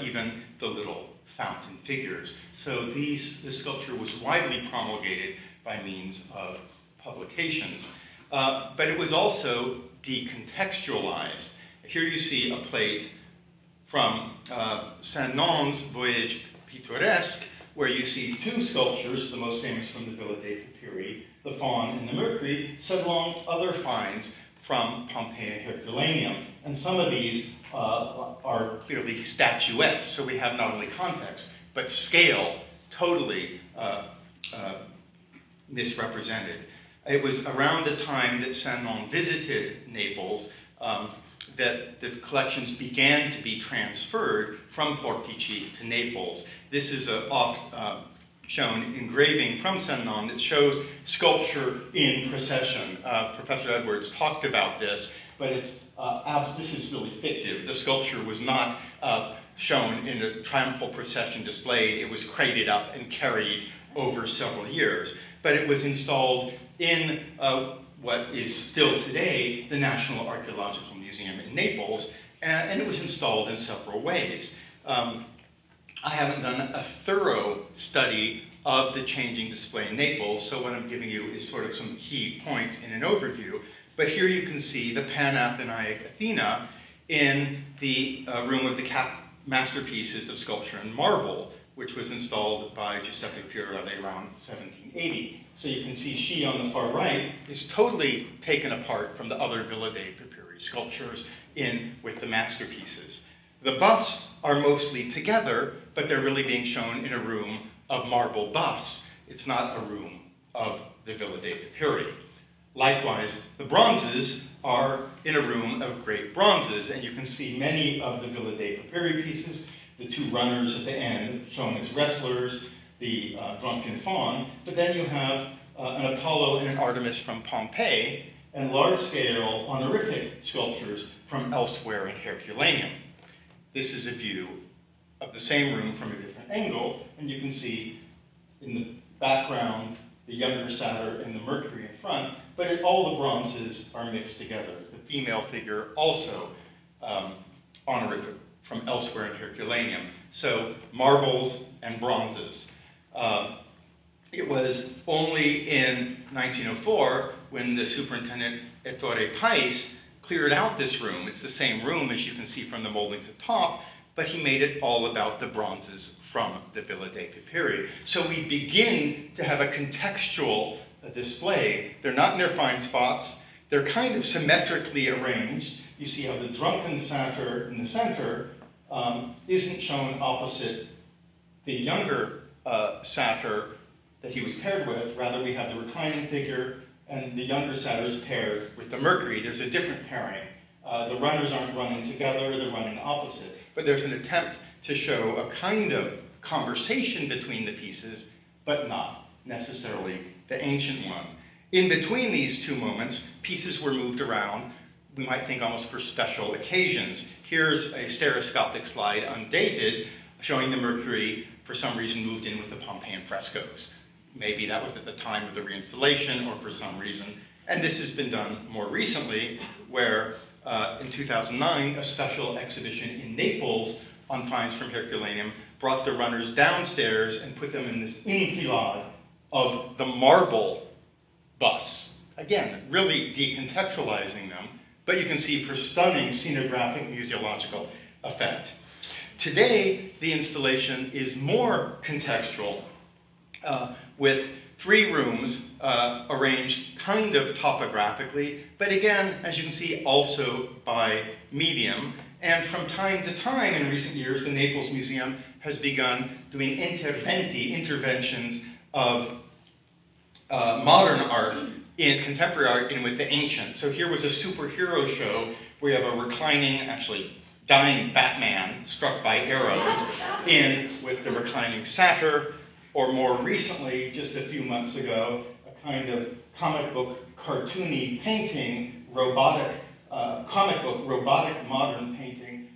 even the little fountain figures. So the sculpture was widely promulgated by means of publications. But it was also decontextualized. Here you see a plate from Saint-Non's Voyage Pittoresque, where you see 2 sculptures, the most famous from the Villa dei Papiri, the Faun and the Mercury, set along other finds from Pompeii and Herculaneum. And some of these are clearly statuettes, so we have not only context, but scale totally misrepresented. It was around the time that Saint-Non visited Naples that the collections began to be transferred from Portici to Naples. This is a oft-shown engraving from Saint-Non that shows sculpture in procession. Professor Edwards talked about this, but this is really fictive. The sculpture was not shown in a triumphal procession displayed. It was crated up and carried over several years. But it was installed in what is still today the National Archaeological Museum in Naples, and it was installed in several ways. I haven't done a thorough study of the changing display in Naples, so what I'm giving you is sort of some key points in an overview. But here you can see the Pan-Athenaic Athena in the room of the masterpieces of sculpture and marble, which was installed by Giuseppe Fiorelli around 1780. So you can see she on the far right is totally taken apart from the other Villa dei Papiri sculptures in with the masterpieces. The busts are mostly together, but they're really being shown in a room of marble busts. It's not a room of the Villa dei Papiri. Likewise, the bronzes are in a room of great bronzes, and you can see many of the Villa dei Papiri pieces, the 2 runners at the end shown as wrestlers, the drunken faun, but then you have an Apollo and an Artemis from Pompeii, and large-scale honorific sculptures from elsewhere in Herculaneum. This is a view of the same room from a different angle, and you can see in the background the younger satyr and the Mercury in front, but all the bronzes are mixed together. The female figure also honorific from elsewhere in Herculaneum. So marbles and bronzes. It was only in 1904 when the superintendent Ettore Pais cleared out this room. It's the same room as you can see from the moldings at top, but he made it all about the bronzes from the Villa dei Papiri. So we begin to have a contextual display. They're not in their fine spots. They're kind of symmetrically arranged. You see how the Drunken Satyr in the center isn't shown opposite the younger satyr that he was paired with. Rather, we have the reclining figure, and the younger satyr is paired with the Mercury. There's a different pairing. The runners aren't running together, they're running opposite. But there's an attempt to show a kind of conversation between the pieces, but not necessarily the ancient one. In between these two moments, pieces were moved around, we might think almost for special occasions. Here's a stereoscopic slide, undated, showing the Mercury, for some reason, moved in with the Pompeian frescoes. Maybe that was at the time of the reinstallation, or for some reason. And this has been done more recently, where in 2009, a special exhibition in Naples on finds from Herculaneum brought the runners downstairs and put them in this enfilade of the marble bus. Again, really decontextualizing them, but you can see for stunning scenographic museological effect. Today, the installation is more contextual, with 3 rooms arranged kind of topographically, but again, as you can see, also by medium. And from time to time in recent years, the Naples Museum has begun doing interventions of modern art, in contemporary art, in with the ancient. So here was a superhero show where you have a reclining, actually dying Batman struck by arrows in with the reclining satyr, or more recently, just a few months ago, a kind of comic book cartoony painting, robotic modern painting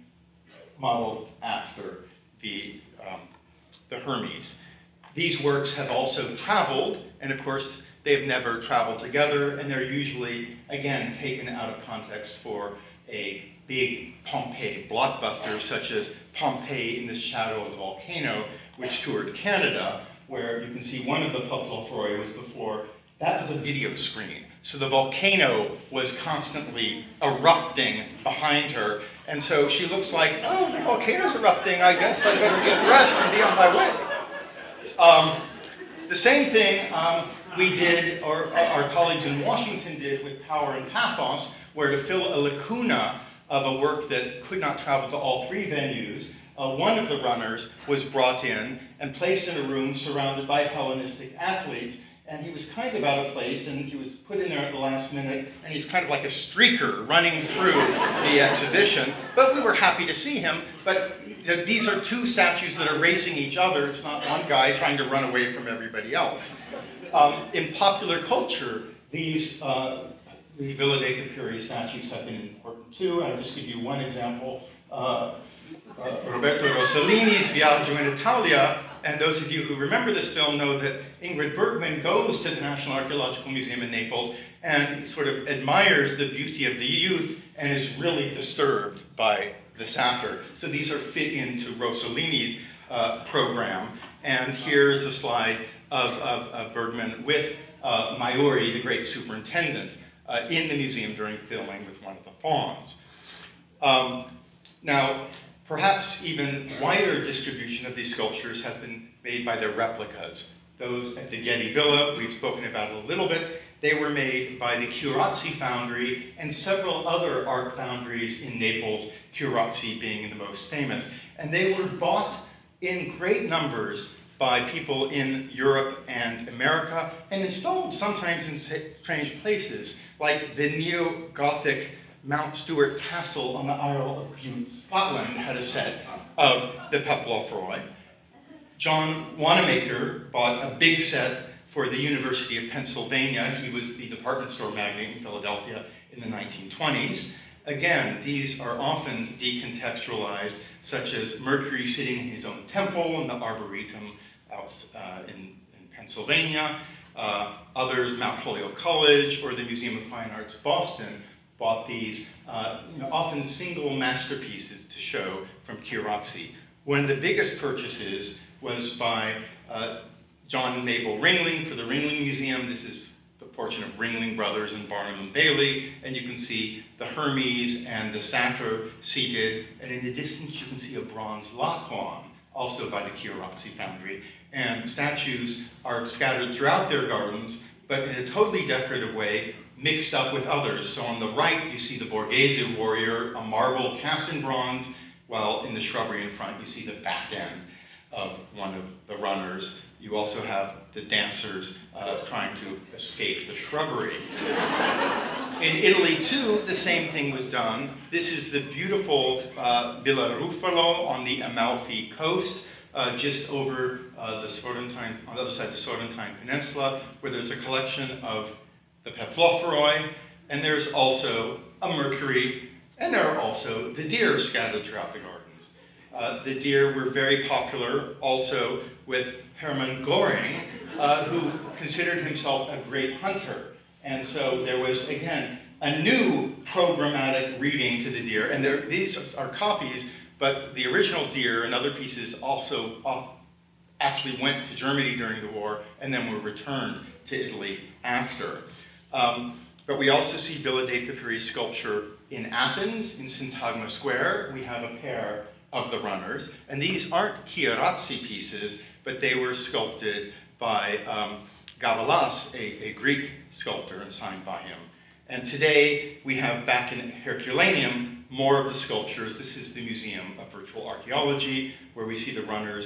modeled after the Hermes. These works have also traveled, and of course, they've never traveled together, and they're usually, again, taken out of context for a big Pompeii blockbuster, such as Pompeii in the Shadow of the Volcano, which toured Canada, where you can see one of the Papiri was before. That was a video screen. So the volcano was constantly erupting behind her. And so she looks like, oh, the volcano's erupting, I guess I better get dressed and be on my way. The same thing we did, or our colleagues in Washington did with Power and Pathos, where to fill a lacuna of a work that could not travel to all 3 venues, one of the runners was brought in and placed in a room surrounded by Hellenistic athletes, and he was kind of out of place, and he was put in there at the last minute, and he's kind of like a streaker running through the exhibition. But we were happy to see him. But these are 2 statues that are racing each other. It's not one guy trying to run away from everybody else. In popular culture, these the Villa dei Papiri statues have been important too. I'll just give you one example. Roberto Rossellini's Viaggio in Italia, and those of you who remember this film know that Ingrid Bergman goes to the National Archaeological Museum in Naples and sort of admires the beauty of the youth and is really disturbed by the satyr. So these are fit into Rossellini's program. And here's a slide of Bergman with Maiuri, the great superintendent, in the museum during filming with one of the fawns. Now, perhaps even wider distribution of these sculptures have been made by their replicas. Those at the Getty Villa, we've spoken about a little bit. They were made by the Chiurazzi Foundry and several other art foundries in Naples, Chiurazzi being the most famous. And they were bought in great numbers by people in Europe and America and installed sometimes in strange places, like the neo-Gothic Mount Stuart Castle on the Isle of Bute, Scotland, had a set of the Papiri. John Wanamaker bought a big set for the University of Pennsylvania. He was the department store magnate in Philadelphia in the 1920s. Again, these are often decontextualized, such as Mercury sitting in his own temple in the Arboretum out in Pennsylvania. Others, Mount Holyoke College or the Museum of Fine Arts, Boston, bought these often single masterpieces to show from Chiurazzi. One of the biggest purchases was by John and Mabel Ringling for the Ringling Museum. This is the portrait of Ringling Brothers and Barnum and Bailey, and you can see the Hermes and the satyr seated, and in the distance you can see a bronze Laocoon, also by the Chiarazzi foundry. And statues are scattered throughout their gardens, but in a totally decorative way, mixed up with others. So on the right, you see the Borghese warrior, a marble cast in bronze, while in the shrubbery in front, you see the back end of one of the runners. You also have the dancers trying to escape the shrubbery. In Italy, too, the same thing was done. This is the beautiful Villa Ruffolo on the Amalfi coast, just over the Sorrentine, on the other side of the Sorrentine Peninsula, where there's a collection of the Paplophoroi, and there's also a Mercury, and there are also the deer scattered throughout the gardens. The deer were very popular also with Hermann Göring, who considered himself a great hunter. And so there was, again, a new programmatic reading to the deer. And these are copies, but the original deer and other pieces also actually went to Germany during the war and then were returned to Italy after. But we also see Villa dei Papiri sculpture in Athens, in Syntagma Square. We have a pair of the runners. And these aren't Chiarazzi pieces, but they were sculpted by Gavalas, a Greek sculptor, and signed by him. And today, we have back in Herculaneum more of the sculptures. This is the Museum of Virtual Archeology, where we see the runners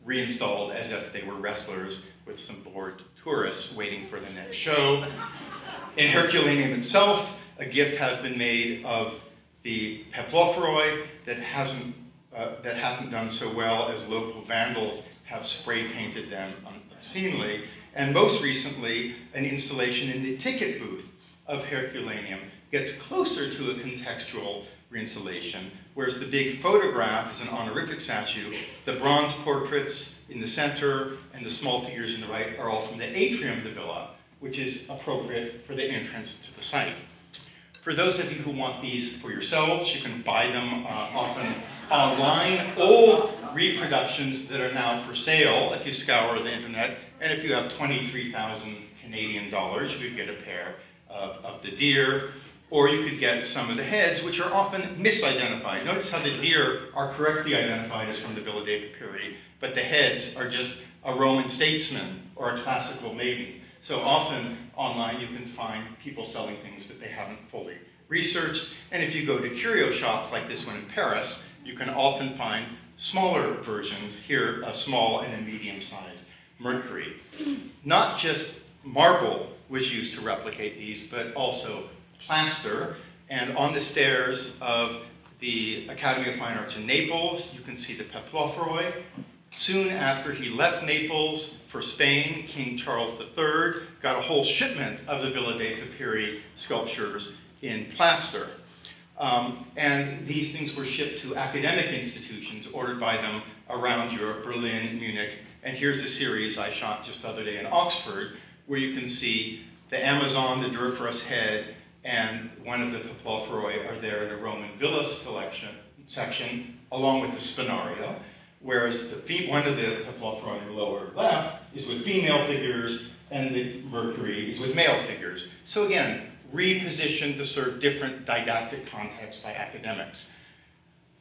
reinstalled as if they were wrestlers with some bored tourists waiting for the next show. In Herculaneum itself, a gift has been made of the Paplophoroi that hasn't done so well, as local vandals have spray painted them obscenely. And most recently, an installation in the ticket booth of Herculaneum gets closer to a contextual reinstallation, whereas the big photograph is an honorific statue. The bronze portraits in the center and the small figures in the right are all from the atrium of the villa, which is appropriate for the entrance to the site. For those of you who want these for yourselves, you can buy them often online. Old reproductions that are now for sale if you scour the internet, and if you have 23,000 Canadian dollars, you could get a pair of the deer, or you could get some of the heads, which are often misidentified. Notice how the deer are correctly identified as from the Villa dei Papiri, but the heads are just a Roman statesman or a classical maiden. So often online you can find people selling things that they haven't fully researched. And if you go to curio shops like this one in Paris, you can often find smaller versions, here a small and a medium-sized Mercury. Not just marble was used to replicate these, but also plaster. And on the stairs of the Academy of Fine Arts in Naples, you can see the Paplophoroi. Soon after he left Naples for Spain, King Charles III got a whole shipment of the Villa dei Papiri sculptures in plaster. And these things were shipped to academic institutions ordered by them around Europe, Berlin, Munich. And here's a series I shot just the other day in Oxford, where you can see the Amazon, the Doryphorus head, and one of the Paplophoroi are there in a Roman villa section, along with the Spinario. Whereas one of the Paplophoroi in the lower left is with female figures, and the Mercury is with male figures. So again, repositioned to serve different didactic contexts by academics.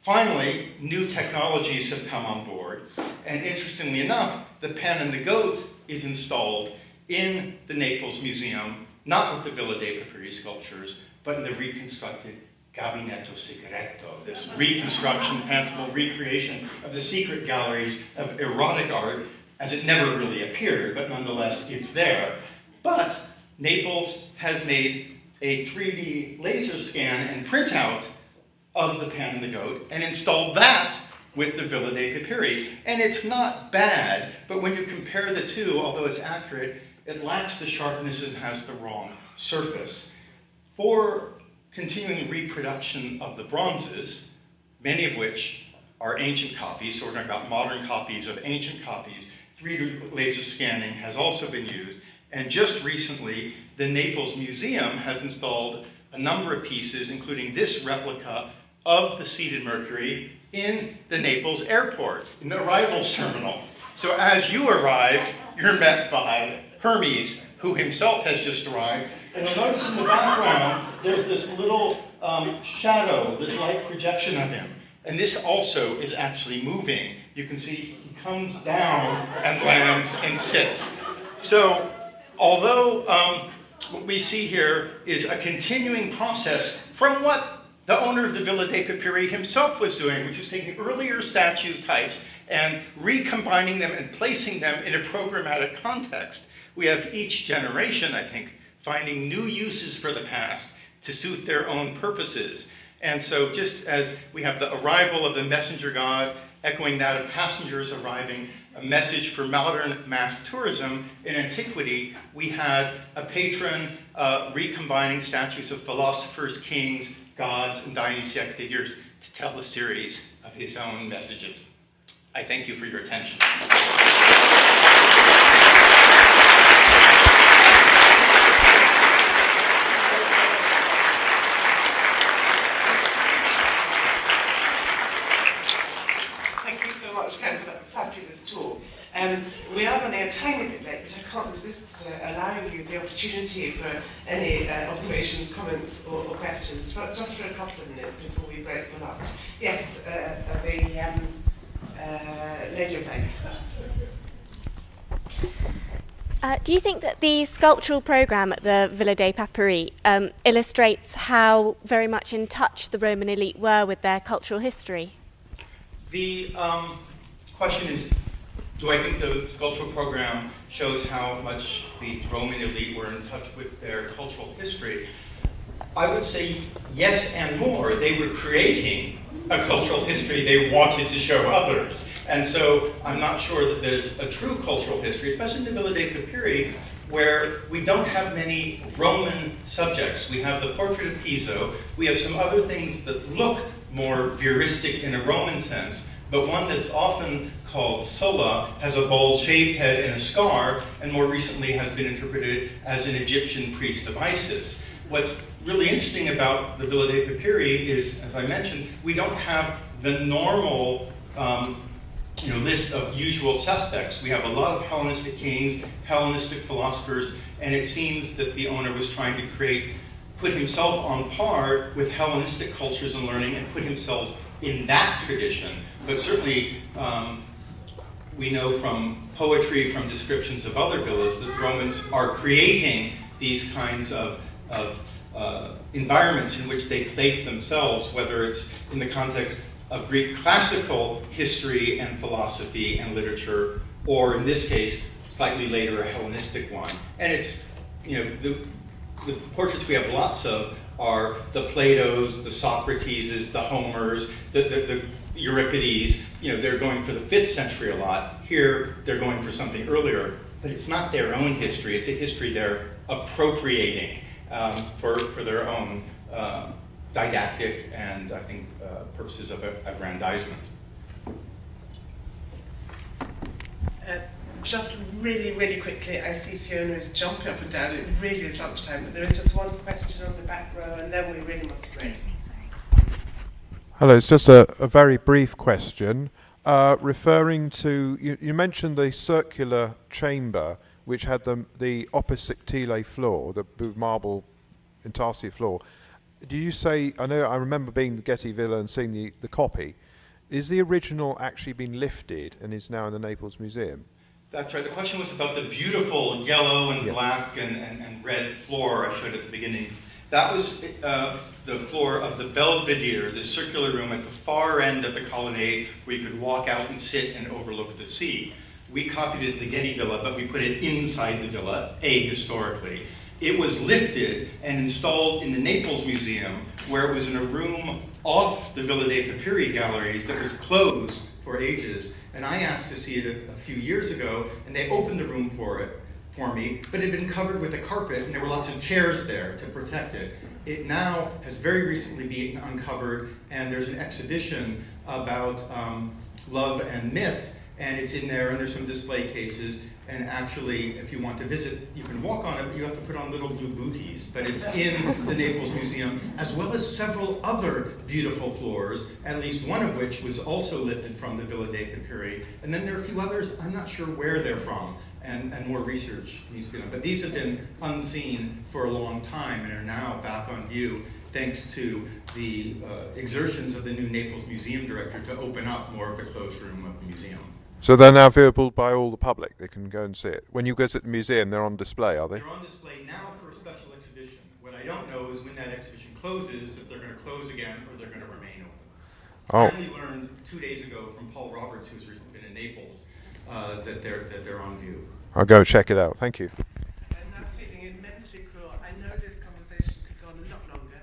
Finally, new technologies have come on board, and interestingly enough, the pen and the goat is installed in the Naples Museum, not with the Villa dei Papiri sculptures, but in the reconstructed Gabinetto Segreto, this reconstruction, fanciful recreation of the secret galleries of erotic art, as it never really appeared, but nonetheless it's there. But Naples has made a 3D laser scan and printout of the pen and the goat and installed that with the Villa dei Papiri. And it's not bad, but when you compare the two, although it's accurate, it lacks the sharpness and has the wrong surface. For continuing reproduction of the bronzes, many of which are ancient copies, so we're talking about modern copies of ancient copies, 3D laser scanning has also been used. And just recently, the Naples Museum has installed a number of pieces, including this replica of the seated Mercury in the Naples airport, in the arrivals terminal. So as you arrive, you're met by Hermes, who himself has just arrived. And you'll notice in the background, there's this little shadow, this light projection of him. And this also is actually moving you can see he comes down and lands and sits. So, although what we see here is a continuing process from what the owner of the Villa dei Papiri himself was doing, which is taking earlier statue types and recombining them and placing them in a programmatic context. We have each generation, I think, finding new uses for the past to suit their own purposes. And so just as we have the arrival of the messenger god, echoing that of passengers arriving, a message for modern mass tourism, in antiquity, we had a patron recombining statues of philosophers, kings, gods, and Dionysiac figures to tell a series of his own messages. I thank you for your attention. Thank you so much, Ken, for that fabulous talk. We are running a tiny bit late, but I can't resist allowing you the opportunity for any observations, comments, or questions, just for a couple of minutes before we break for lunch. Yes, the lady of name. Do you think that the sculptural programme at the Villa dei Papiri illustrates how very much in touch the Roman elite were with their cultural history? The question is, do I think the sculptural program shows how much the Roman elite were in touch with their cultural history? I would say yes and more. They were creating a cultural history they wanted to show others. And so I'm not sure that there's a true cultural history, especially in the Villa dei Papiri, where we don't have many Roman subjects. We have the portrait of Piso. We have some other things that look more veristic in a Roman sense, but one that's often called Sulla has a bald shaved head and a scar, and more recently has been interpreted as an Egyptian priest of Isis. What's really interesting about the Villa dei Papiri is, as I mentioned, we don't have the normal list of usual suspects. We have a lot of Hellenistic kings, Hellenistic philosophers, and it seems that the owner was trying to put himself on par with Hellenistic cultures and learning and put himself in that tradition. But certainly we know from poetry, from descriptions of other villas, that Romans are creating these kinds of environments in which they place themselves, whether it's in the context of Greek classical history and philosophy and literature, or in this case, slightly later, a Hellenistic one. And it's, the portraits we have lots of are the Platos, the Socrateses, the Homers, the Euripides. They're going for the 5th century a lot. Here, they're going for something earlier. But it's not their own history. It's a history they're appropriating for their own didactic and, I think, purposes of aggrandizement. Just really, really quickly, I see Fiona is jumping up and down. It really is lunchtime, but there is just one question on the back row, and then we really must break. Excuse me, sorry. Hello, it's just a very brief question. Referring to, you mentioned the circular chamber, which had the opposite tile floor, the marble intarsia floor. Do you say, I remember being the Getty Villa and seeing the copy. Is the original actually been lifted and is now in the Naples Museum? That's right. The question was about the beautiful yellow and black and red floor I showed at the beginning. That was the floor of the Belvedere, the circular room at the far end of the colonnade where you could walk out and sit and overlook the sea. We copied it at the Getty Villa, but we put it inside the villa, historically. It was lifted and installed in the Naples Museum, where it was in a room off the Villa dei Papiri galleries that was closed for ages. And I asked to see it a few years ago, and they opened the room for me, but it had been covered with a carpet, and there were lots of chairs there to protect it. It now has very recently been uncovered, and there's an exhibition about love and myth, and it's in there, and there's some display cases, And actually, if you want to visit, you can walk on it, but you have to put on little blue booties. But it's in the Naples Museum, as well as several other beautiful floors, at least one of which was also lifted from the Villa dei Papiri. And then there are a few others, I'm not sure where they're from, and more research needs to be done. But these have been unseen for a long time and are now back on view, thanks to the exertions of the new Naples Museum director to open up more of the closed room of the museum. So they're now viewable by all the public. They can go and see it. When you visit the museum, they're on display, are they? They're on display now for a special exhibition. What I don't know is when that exhibition closes, if they're going to close again or they're going to remain open. Oh. I only learned 2 days ago from Paul Roberts, who's recently been in Naples, that they're on view. I'll go check it out. Thank you. I'm now feeling immensely cruel. I know this conversation could go on a lot longer,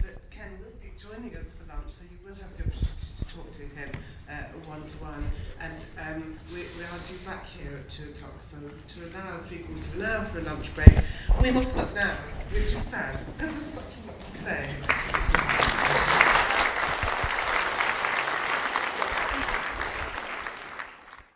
but Ken will be joining us for lunch, so you will have the opportunity to talk to him one-to-one. And we are due back here at 2 o'clock, so to allow 3/4 of an hour for a lunch break, we will stop now, which is sad, because there's such a lot to say.